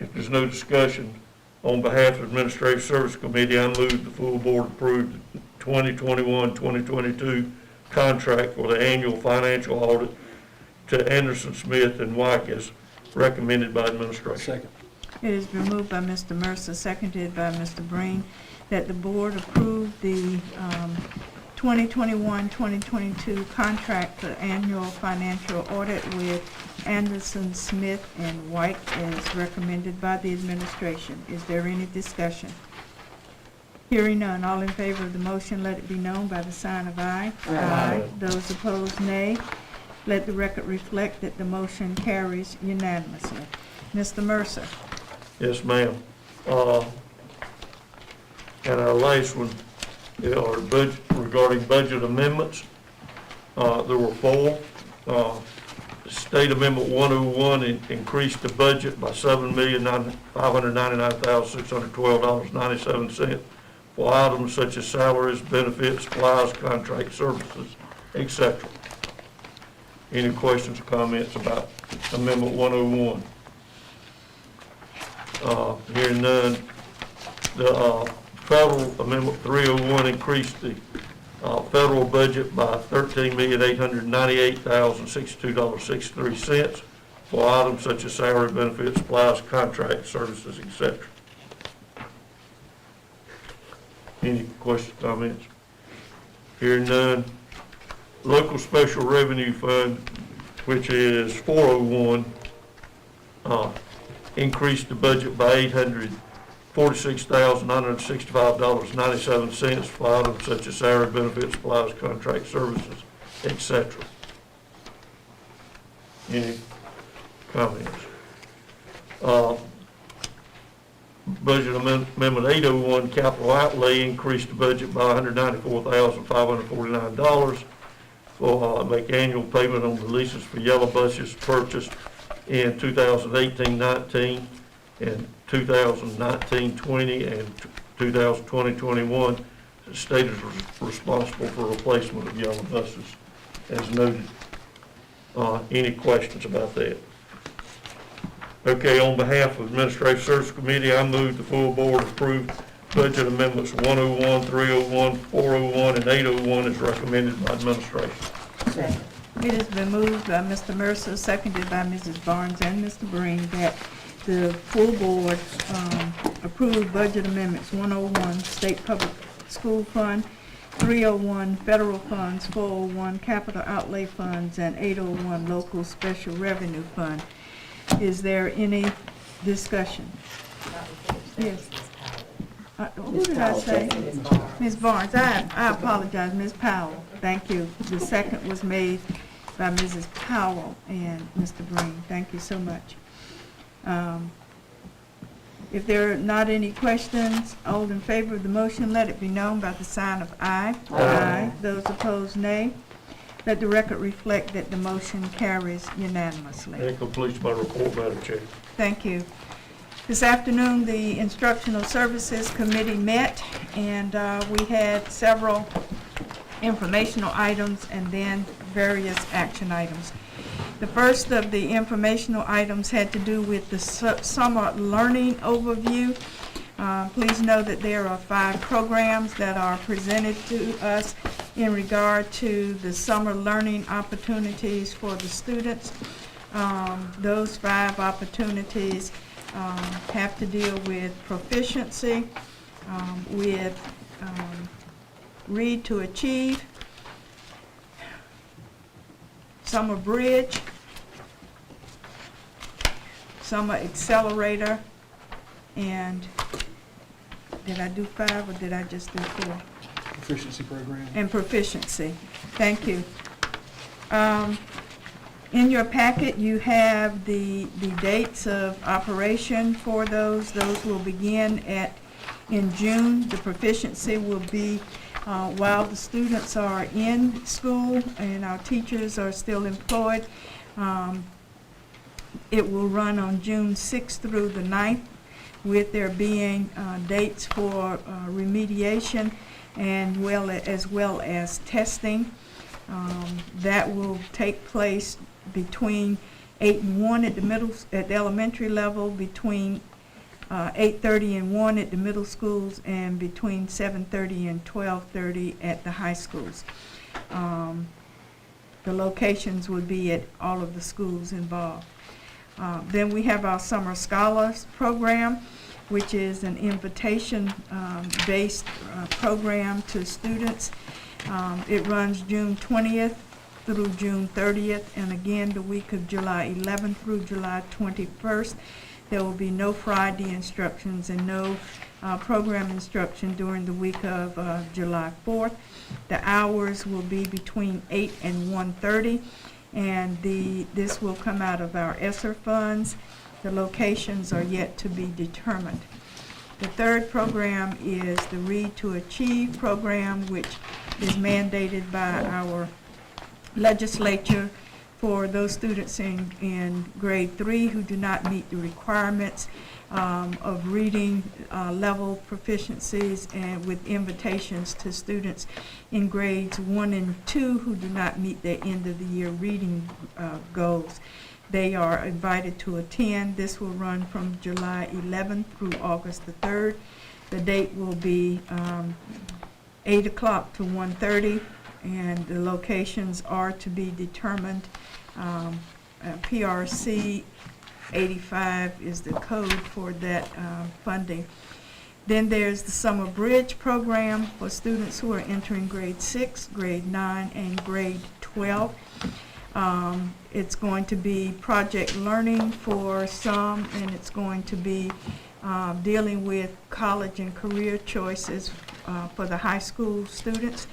if there's no discussion, on behalf of the Administrative Service Committee, I move the full board approve the 2021-2022 contract for the annual financial audit to Anderson Smith and White as recommended by administration. Second. It has been moved by Mr. Mercer, seconded by Mr. Breen, that the board approve the 2021-2022 contract for annual financial audit with Anderson, Smith, and White as recommended by the administration. Is there any discussion? Hearing none, all in favor of the motion, let it be known by the sign of aye. Aye. Those opposed, nay. Let the record reflect that the motion carries unanimously. Mr. Mercer. Yes, ma'am. And our last one, our budget, regarding budget amendments, there were 4. State Amendment 101 increased the budget by $7,599,612.97 for items such as salaries, benefits, supplies, contract services, etc. Any questions or comments about Amendment 101? Hearing none, the Federal Amendment 301 increased the federal budget by $13,898,062.63 for items such as salary, benefits, supplies, contract services, etc. Any questions, comments? Hearing none. Local Special Revenue Fund, which is 401, increased the budget by $846,965.97 for items such as salary, benefits, supplies, contract services, etc. Any comments? Budget Amendment 801, capital outlay, increased the budget by $194,549 for make annual payment on the leases for yellow buses purchased in 2018-19 and 2019-20 and 2020-21. The state is responsible for replacement of yellow buses, as noted. Any questions about that? Okay, on behalf of the Administrative Service Committee, I move the full board approve budget amendments 101, 301, 401, and 801 as recommended by administration. It has been moved by Mr. Mercer, seconded by Mrs. Barnes and Mr. Breen, that the full board approved budget amendments 101 State Public School Fund, 301 Federal Funds, 401 Capital Outlay Funds, and 801 Local Special Revenue Fund. Is there any discussion? Yes. Who did I say? Ms. Barnes. I apologize, Ms. Powell. Thank you. The second was made by Mrs. Powell and Mr. Breen. Thank you so much. If there are not any questions, all in favor of the motion, let it be known by the sign of aye. Aye. Those opposed, nay. Let the record reflect that the motion carries unanimously. That completes my report, Madam Chair. Thank you. This afternoon, the Instructional Services Committee met, and we had several informational items and then various action items. The first of the informational items had to do with the summer learning overview. Please know that there are 5 programs that are presented to us in regard to the summer learning opportunities for the students. Those 5 opportunities have to deal with proficiency, with Read to Achieve, Summer Bridge, Summer Accelerator, and did I do 5 or did I just do 4? Proficiency program. And proficiency. Thank you. In your packet, you have the dates of operation for those. Those will begin in June. The proficiency will be while the students are in school and our teachers are still employed. It will run on June 6th through the 9th, with there being dates for remediation and as well as testing. That will take place between 8 and 1 at the elementary level, between 8:30 and 1 at the middle schools, and between 7:30 and 12:30 at the high schools. The locations would be at all of the schools involved. Then we have our Summer Scholars Program, which is an invitation-based program to students. It runs June 20th through June 30th, and again the week of July 11th through July 21st. There will be no Friday instructions and no program instruction during the week of July 4th. The hours will be between 8 and 1:30, and this will come out of our ESSER funds. The locations are yet to be determined. The third program is the Read to Achieve program, which is mandated by our legislature for those students in grade 3 who do not meet the requirements of reading level proficiencies, and with invitations to students in grades 1 and 2 who do not meet their end of the year reading goals. They are invited to attend. This will run from July 11th through August the 3rd. The date will be 8 o'clock to 1:30, and the locations are to be determined. PRC 85 is the code for that funding. Then there's the Summer Bridge program for students who are entering grade 6, grade 9, and grade 12. It's going to be project learning for some, and it's going to be dealing with college and career choices for the high school students.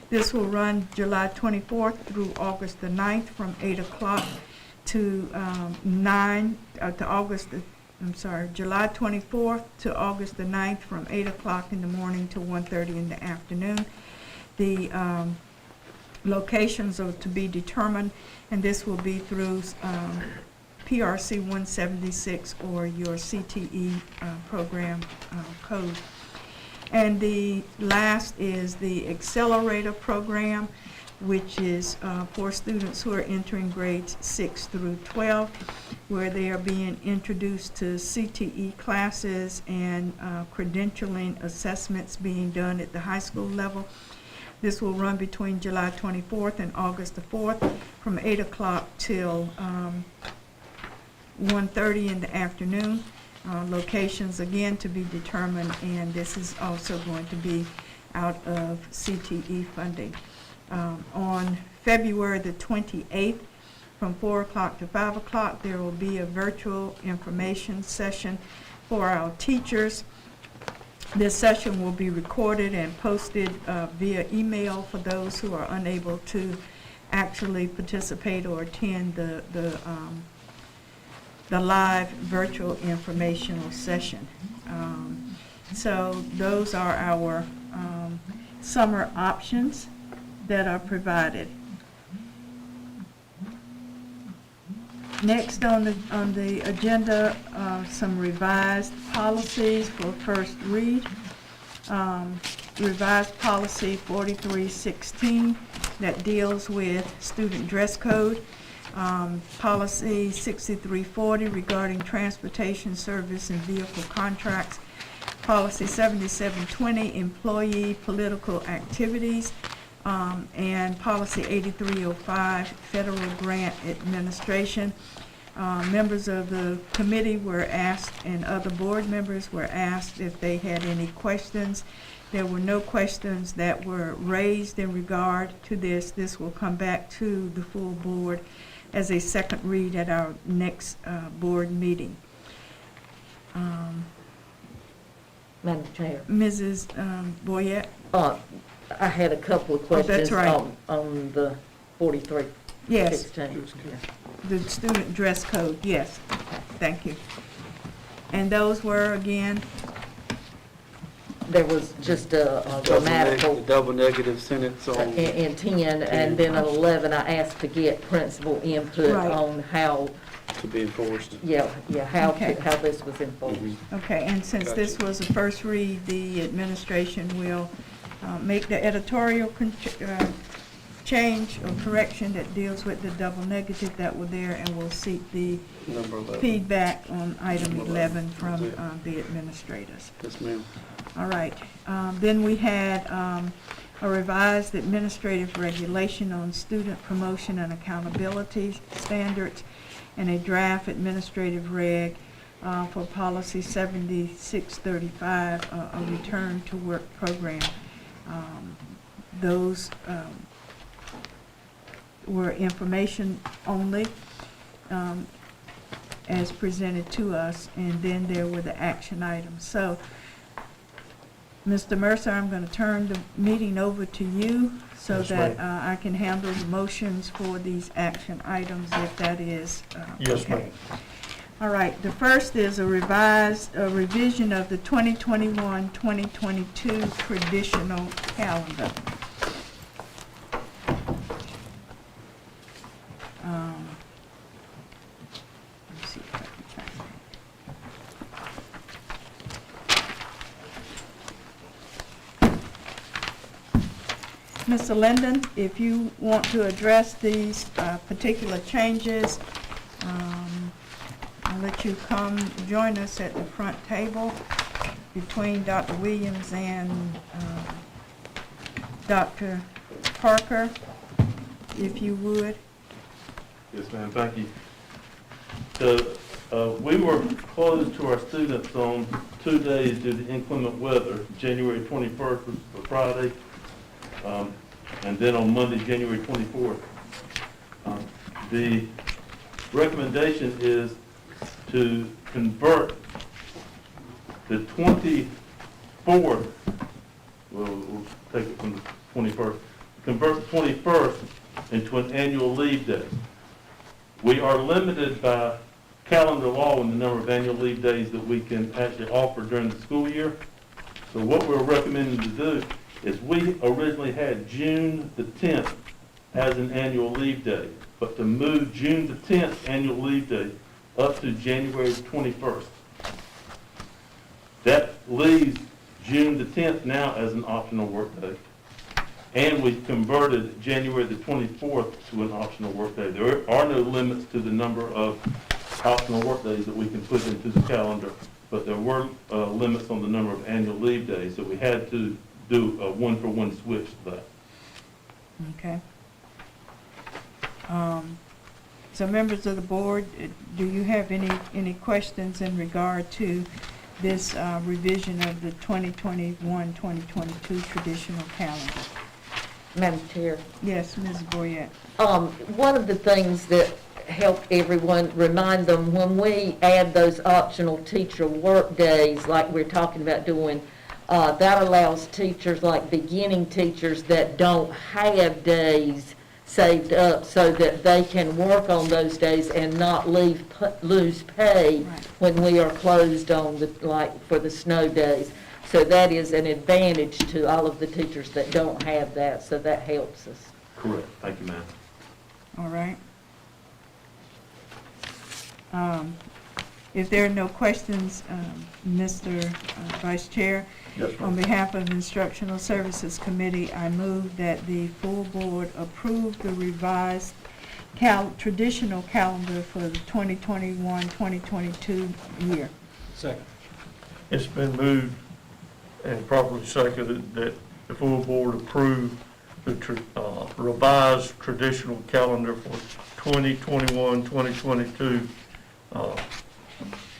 This will run July 24th through August the 9th from 8 o'clock to July 24th to August the 9th from 8 o'clock in the morning to 1:30 in the afternoon. The locations are to be determined, and this will be through PRC 176 or your CTE program code. And the last is the Accelerator program, which is for students who are entering grades 6 through 12, where they are being introduced to CTE classes and credentialing assessments being done at the high school level. This will run between July 24th and August the 4th from 8 o'clock till 1:30 in the afternoon. Locations again to be determined, and this is also going to be out of CTE funding. On February the 28th, from 4 o'clock to 5 o'clock, there will be a virtual information session for our teachers. This session will be recorded and posted via email for those who are unable to actually participate or attend the live virtual informational session. So those are our summer options that are provided. Next on the agenda, some revised policies for first read. Revised policy 4316 that deals with student dress code. Policy 6340 regarding transportation service and vehicle contracts. Policy 7720 employee political activities. And policy 8305 federal grant administration. Members of the committee were asked, and other board members were asked if they had any questions. There were no questions that were raised in regard to this. This will come back to the full board as a second read at our next board meeting. Madam Chair. Mrs. Boyette? I had a couple of Oh, questions that's right. on the 43. Yes. 16. The student dress code, yes. Thank you. And those were, again? There was just a grammatical. Double negative sentence on. In 10, and then in 11, I asked to get principal input Right. on how, To be enforced. how Okay. how this was enforced. Okay, and since this was a first read, the administration will make the editorial change or correction that deals with the double negative that were there, and we'll seek the Number 11. feedback on item 11 from the administrators. Yes, ma'am. All right. Then we had a revised administrative regulation on student promotion and accountability standards, and a draft administrative reg for policy 7635, a return to work program. Those were information only as presented to us, and then there were the action items. So, Mr. Mercer, I'm going to turn the meeting over to you so Yes, that ma'am. I can handle the motions for these action items, if that is Yes, okay. ma'am. All right, the first is a revision of the 2021-2022 traditional calendar. Let's see if I can find that. Mr. Linden, if you want to address these particular changes, I'll let you come join us at the front table between Dr. Williams and Dr. Parker, if you would. Yes, ma'am, thank you. We were closed to our students on 2 days due to inclement weather. January 21st was a Friday, and then on Monday, January 24th. The recommendation is to convert the 24th, we'll take it from the 21st, convert the 21st into an annual leave day. We are limited by calendar law in the number of annual leave days that we can actually offer during the school year. So what we're recommending to do is we originally had June the 10th as an annual leave day, but to move June the 10th annual leave day up to January 21st. That leaves June the 10th now as an optional work day. And we converted January the 24th to an optional work day. There are no limits to the number of optional work days that we can put into the calendar, but there were limits on the number of annual leave days, so we had to do a one-for-one switch to that. Okay. So members of the board, do you have any questions in regard to this revision of the 2021-2022 traditional calendar? Madam Chair. Yes, Ms. Boyette. One of the things that help everyone, remind them, when we add those optional teacher work days, like we're talking about doing, that allows teachers, like beginning teachers that don't have days saved up, so that they can work on those days and not lose pay when we are closed on the, like for the snow days. So that is an advantage to all of the teachers that don't have that, so that helps us. Correct. Thank you, ma'am. All right. If there are no questions, Mr. Vice Chair, Yes, ma'am. on behalf of the Instructional Services Committee, I move that the full board approve the revised traditional calendar for the 2021-2022 year. Second. It's been moved and properly seconded that the full board approve the revised traditional calendar for 2021-2022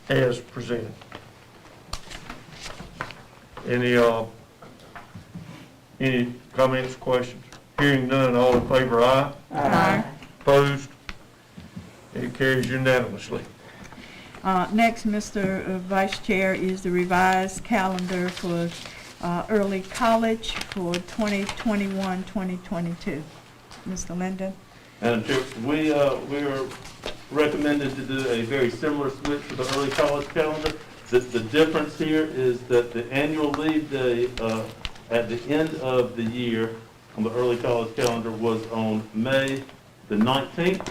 as presented. Any comments, questions? Hearing none, all in favor, aye? Aye. Opposed? It carries unanimously. Next, Mr. Vice Chair, is the revised calendar for early college for 2021-2022. Mr. Linden? Madam Chair, we are recommended to do a very similar switch for the early college calendar. The difference here is that the annual leave day at the end of the year on the early college calendar was on May the 19th.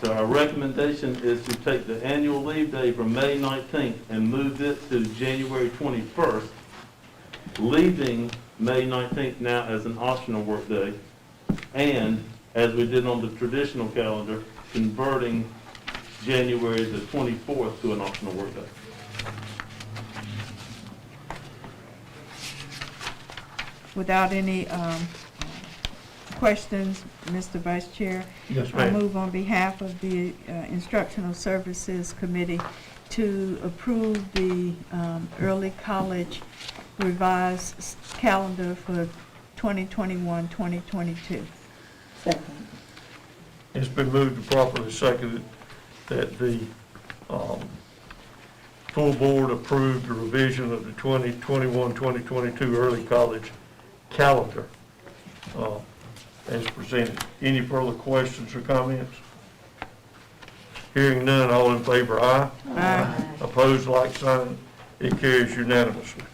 So our recommendation is to take the annual leave day from May 19th and move it to January 21st, leaving May 19th now as an optional work day, and as we did on the traditional calendar, converting January the 24th to an optional work day. Without any questions, Mr. Vice Chair. Yes, I ma'am. move on behalf of the Instructional Services Committee to approve the early college revised calendar for 2021-2022. Second. It's been moved and properly seconded that the full board approve the revision of the 2021-2022 early college calendar as presented. Any further questions or comments? Hearing none, all in favor, aye? Aye. Opposed, like sign. It carries unanimously.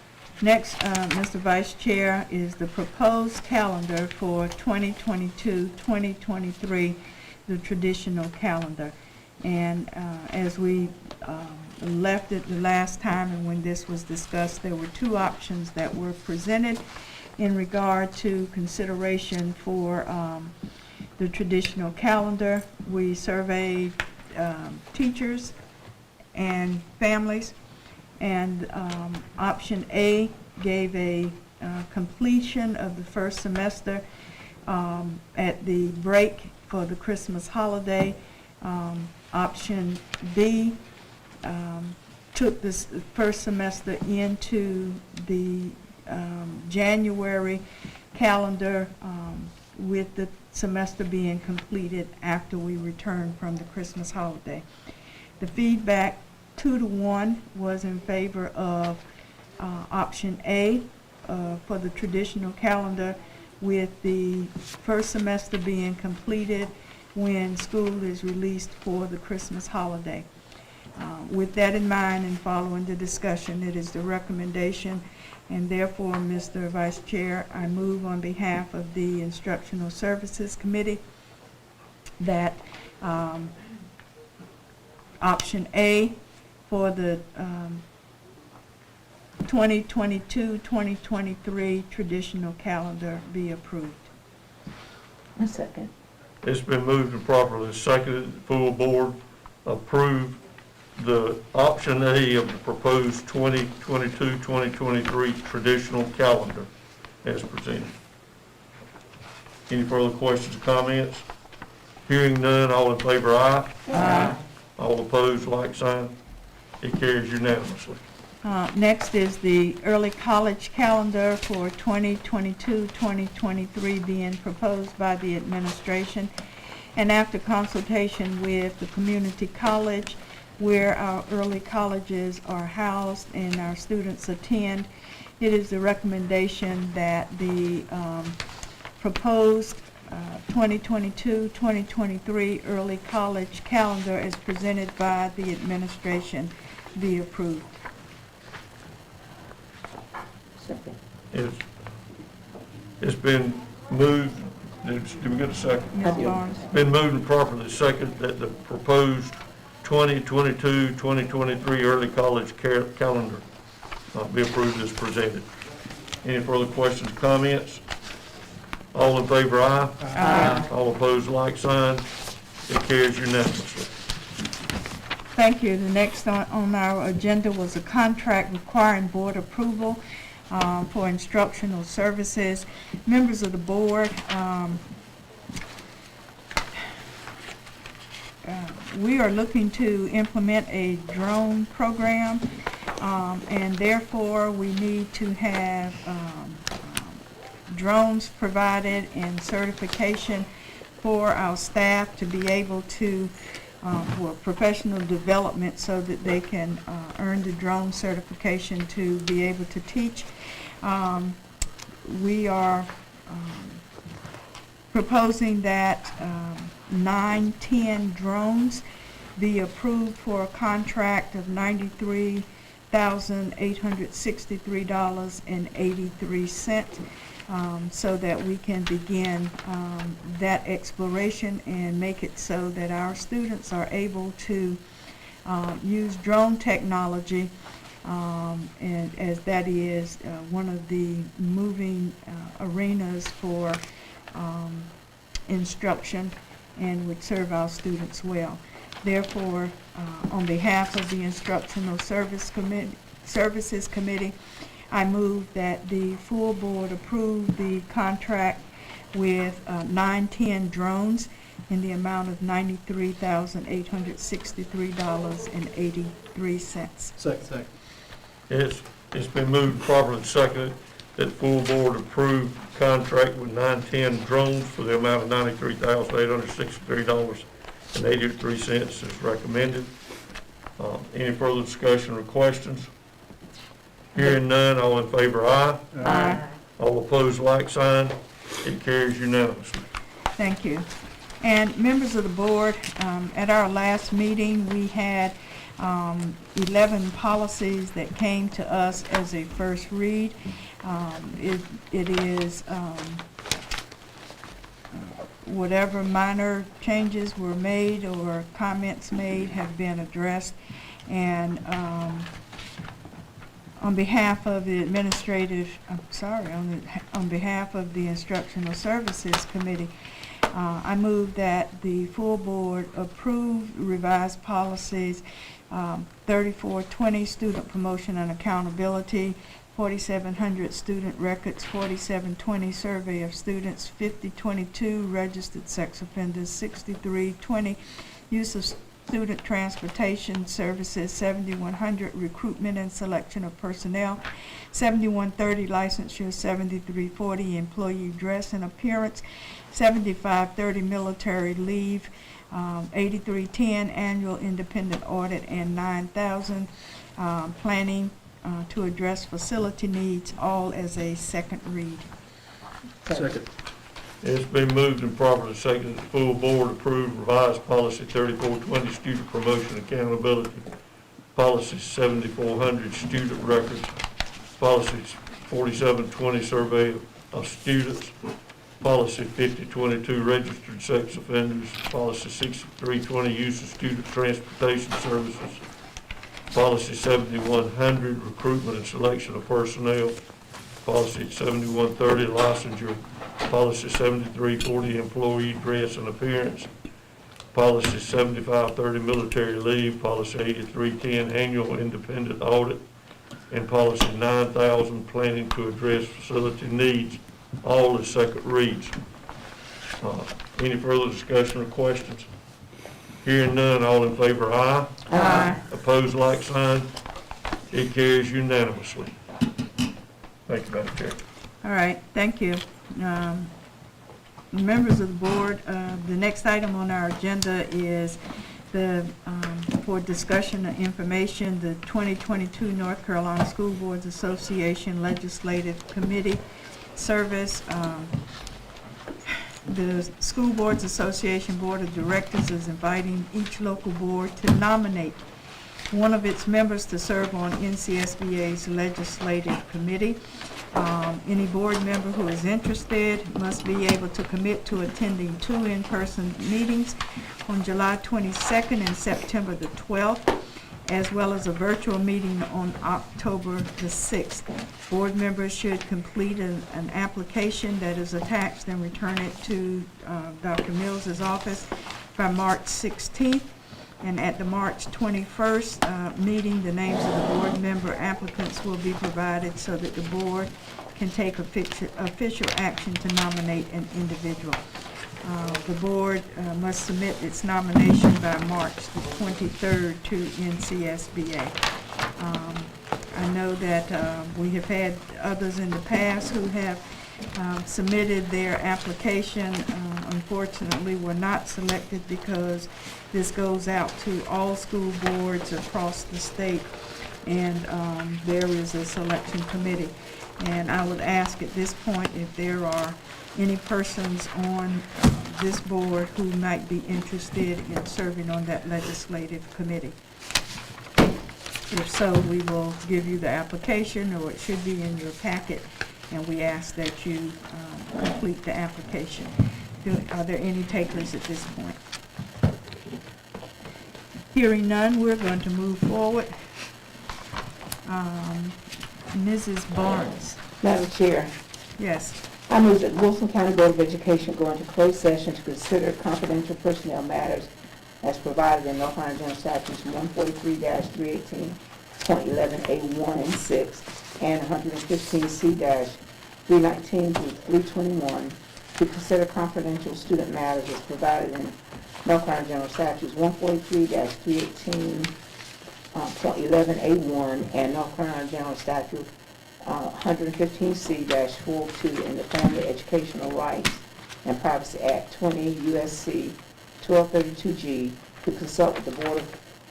Next, Mr. Vice Chair, is the proposed calendar for 2022-2023, the traditional calendar. And as we left it the last time and when this was discussed, there were two options that were presented in regard to consideration for the traditional calendar. We surveyed teachers and families, and option A gave a completion of the first semester at the break for the Christmas holiday. Option B took this first semester into the January calendar with the semester being completed after we returned from the Christmas holiday. The feedback 2-1 was in favor of option A for the traditional calendar, with the first semester being completed when school is released for the Christmas holiday. With that in mind and following the discussion, it is the recommendation, and therefore, Mr. Vice Chair, I move on behalf of the Instructional Services Committee that option A for the 2022-2023 traditional calendar be approved. A second. It's been moved and properly seconded. The full board approve the option A of the proposed 2022-2023 traditional calendar as presented. Any further questions or comments? Hearing none, all in favor, aye. Aye. All opposed, like sign. It carries unanimously. Next is the early college calendar for 2022-2023 being proposed by the administration. And after consultation with the community college, where our early colleges are housed and our students attend, it is the recommendation that the proposed 2022-2023 early college calendar as presented by the administration be approved. It's been moved, did we get a second? Ms. Barnes. It's been moved and properly second that the proposed 2022-2023 early college calendar be approved as presented. Any further questions, comments? All in favor, aye. Aye. All opposed, like sign. It carries unanimously. Thank you. The next on our agenda was a contract requiring board approval for instructional services. Members of the board, we are looking to implement a drone program, and therefore we need to have drones provided and certification for our staff to be able to for professional development so that they can earn the drone certification to be able to teach. We are proposing that 9-10 drones be approved for a contract of $93,863.83, so that we can begin that exploration and make it so that our students are able to use drone technology, and as that is one of the moving arenas for instruction and would serve our students well. Therefore, on behalf of the Instructional Services Committee, I move that the full board approve the contract with 9-10 drones in the amount of $93,863.83. Second. It's been moved properly seconded that full board approve contract with 9-10 drones for the amount of $93,863.83 as recommended. Any further discussion or questions? Hearing none, all in favor, aye. Aye. All opposed, like sign. It carries unanimously. Thank you. And members of the board, at our last meeting, we had 11 policies that came to us as a first read. It is whatever minor changes were made or comments made have been addressed. And on behalf of the on behalf of the Instructional Services Committee, I move that the full board approve revised policies 3420 student promotion and accountability, 4700 student records, 4720 survey of students, 5022 registered sex offenders, 6320 use of student transportation services, 7100 recruitment and selection of personnel, 7130 licensure, 7340 employee dress and appearance, 7530 military leave, 8310 annual independent audit, and 9000 planning to address facility needs, all as a second read. Second. It's been moved and properly seconded that full board approve revised policy 3420 student promotion accountability, policy 7400 student records, policy 4720 survey of students, policy 5022 registered sex offenders, policy 6320 use of student transportation services, policy 7100 recruitment and selection of personnel, policy 7130 licensure, policy 7340 employee dress and appearance, policy 7530 military leave, policy 8310 annual independent audit, and policy 9000 planning to address facility needs, all as second reads. Any further discussion or questions? Hearing none, all in favor, aye. Aye. Opposed, like sign. It carries unanimously. Thank you, Madam Chair. All right, thank you. Members of the board, the next item on our agenda is for discussion and information, the 2022 North Carolina School Boards Association Legislative Committee Service. The School Boards Association Board of Directors is inviting each local board to nominate one of its members to serve on NCSBA's Legislative Committee. Any board member who is interested must be able to commit to attending 2 in-person meetings on July 22nd and September the 12th, as well as a virtual meeting on October the 6th. Board members should complete an application that is attached and return it to Dr. Mills's office by March 16th. And at the March 21st meeting, the names of the board member applicants will be provided so that the board can take official action to nominate an individual. The board must submit its nomination by March the 23rd to NCSBA. I know that we have had others in the past who have submitted their application. Unfortunately, were not selected because this goes out to all school boards across the state, and there is a selection committee. And I would ask at this point if there are any persons on this board who might be interested in serving on that legislative committee. If so, we will give you the application, or it should be in your packet, and we ask that you complete the application. Are there any takers at this point? Hearing none, we're going to move forward. Mrs. Barnes. Madam Chair, Yes. I move that Wilson County Board of Education go into closed session to consider confidential personnel matters as provided in North Carolina General Statutes 143-318.11A1 and 6 and 115C-319 through 321 to consider confidential student matters as provided in North Carolina General Statutes 143-318.11A1 and North Carolina General Statute 115C-402 in the Family Educational Rights and Privacy Act 20 U.S.C. 1232G to consult with the Board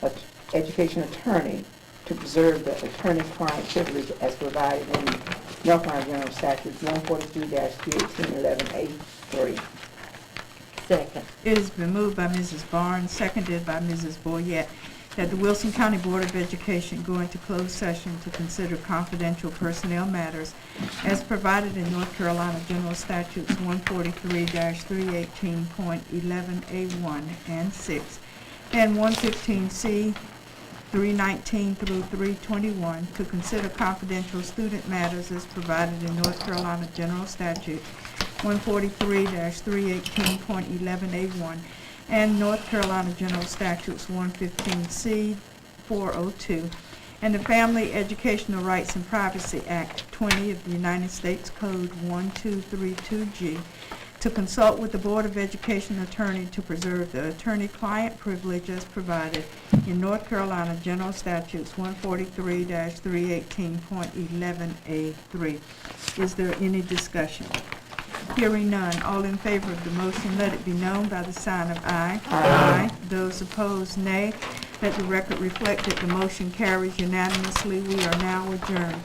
of Education attorney to preserve the attorney-client privilege as provided in North Carolina General Statutes 143-318.11A3. Second. It has been moved by Mrs. Barnes, seconded by Mrs. Boyette, that the Wilson County Board of Education go into closed session to consider confidential personnel matters as provided in North Carolina General Statutes 143-318.11A1 and 6 and 115C 319 through 321 to consider confidential student matters as provided in North Carolina General Statute 143-318.11A1 and North Carolina General Statutes 115C 402 and the Family Educational Rights and Privacy Act 20 of the United States Code 1232G to consult with the Board of Education attorney to preserve the attorney-client privilege as provided in North Carolina General Statutes 143-318.11A3. Is there any discussion? Hearing none, all in favor of the motion, let it be known by the sign of aye. Aye. Those opposed, nay. Let the record reflect that the motion carries unanimously. We are now adjourned.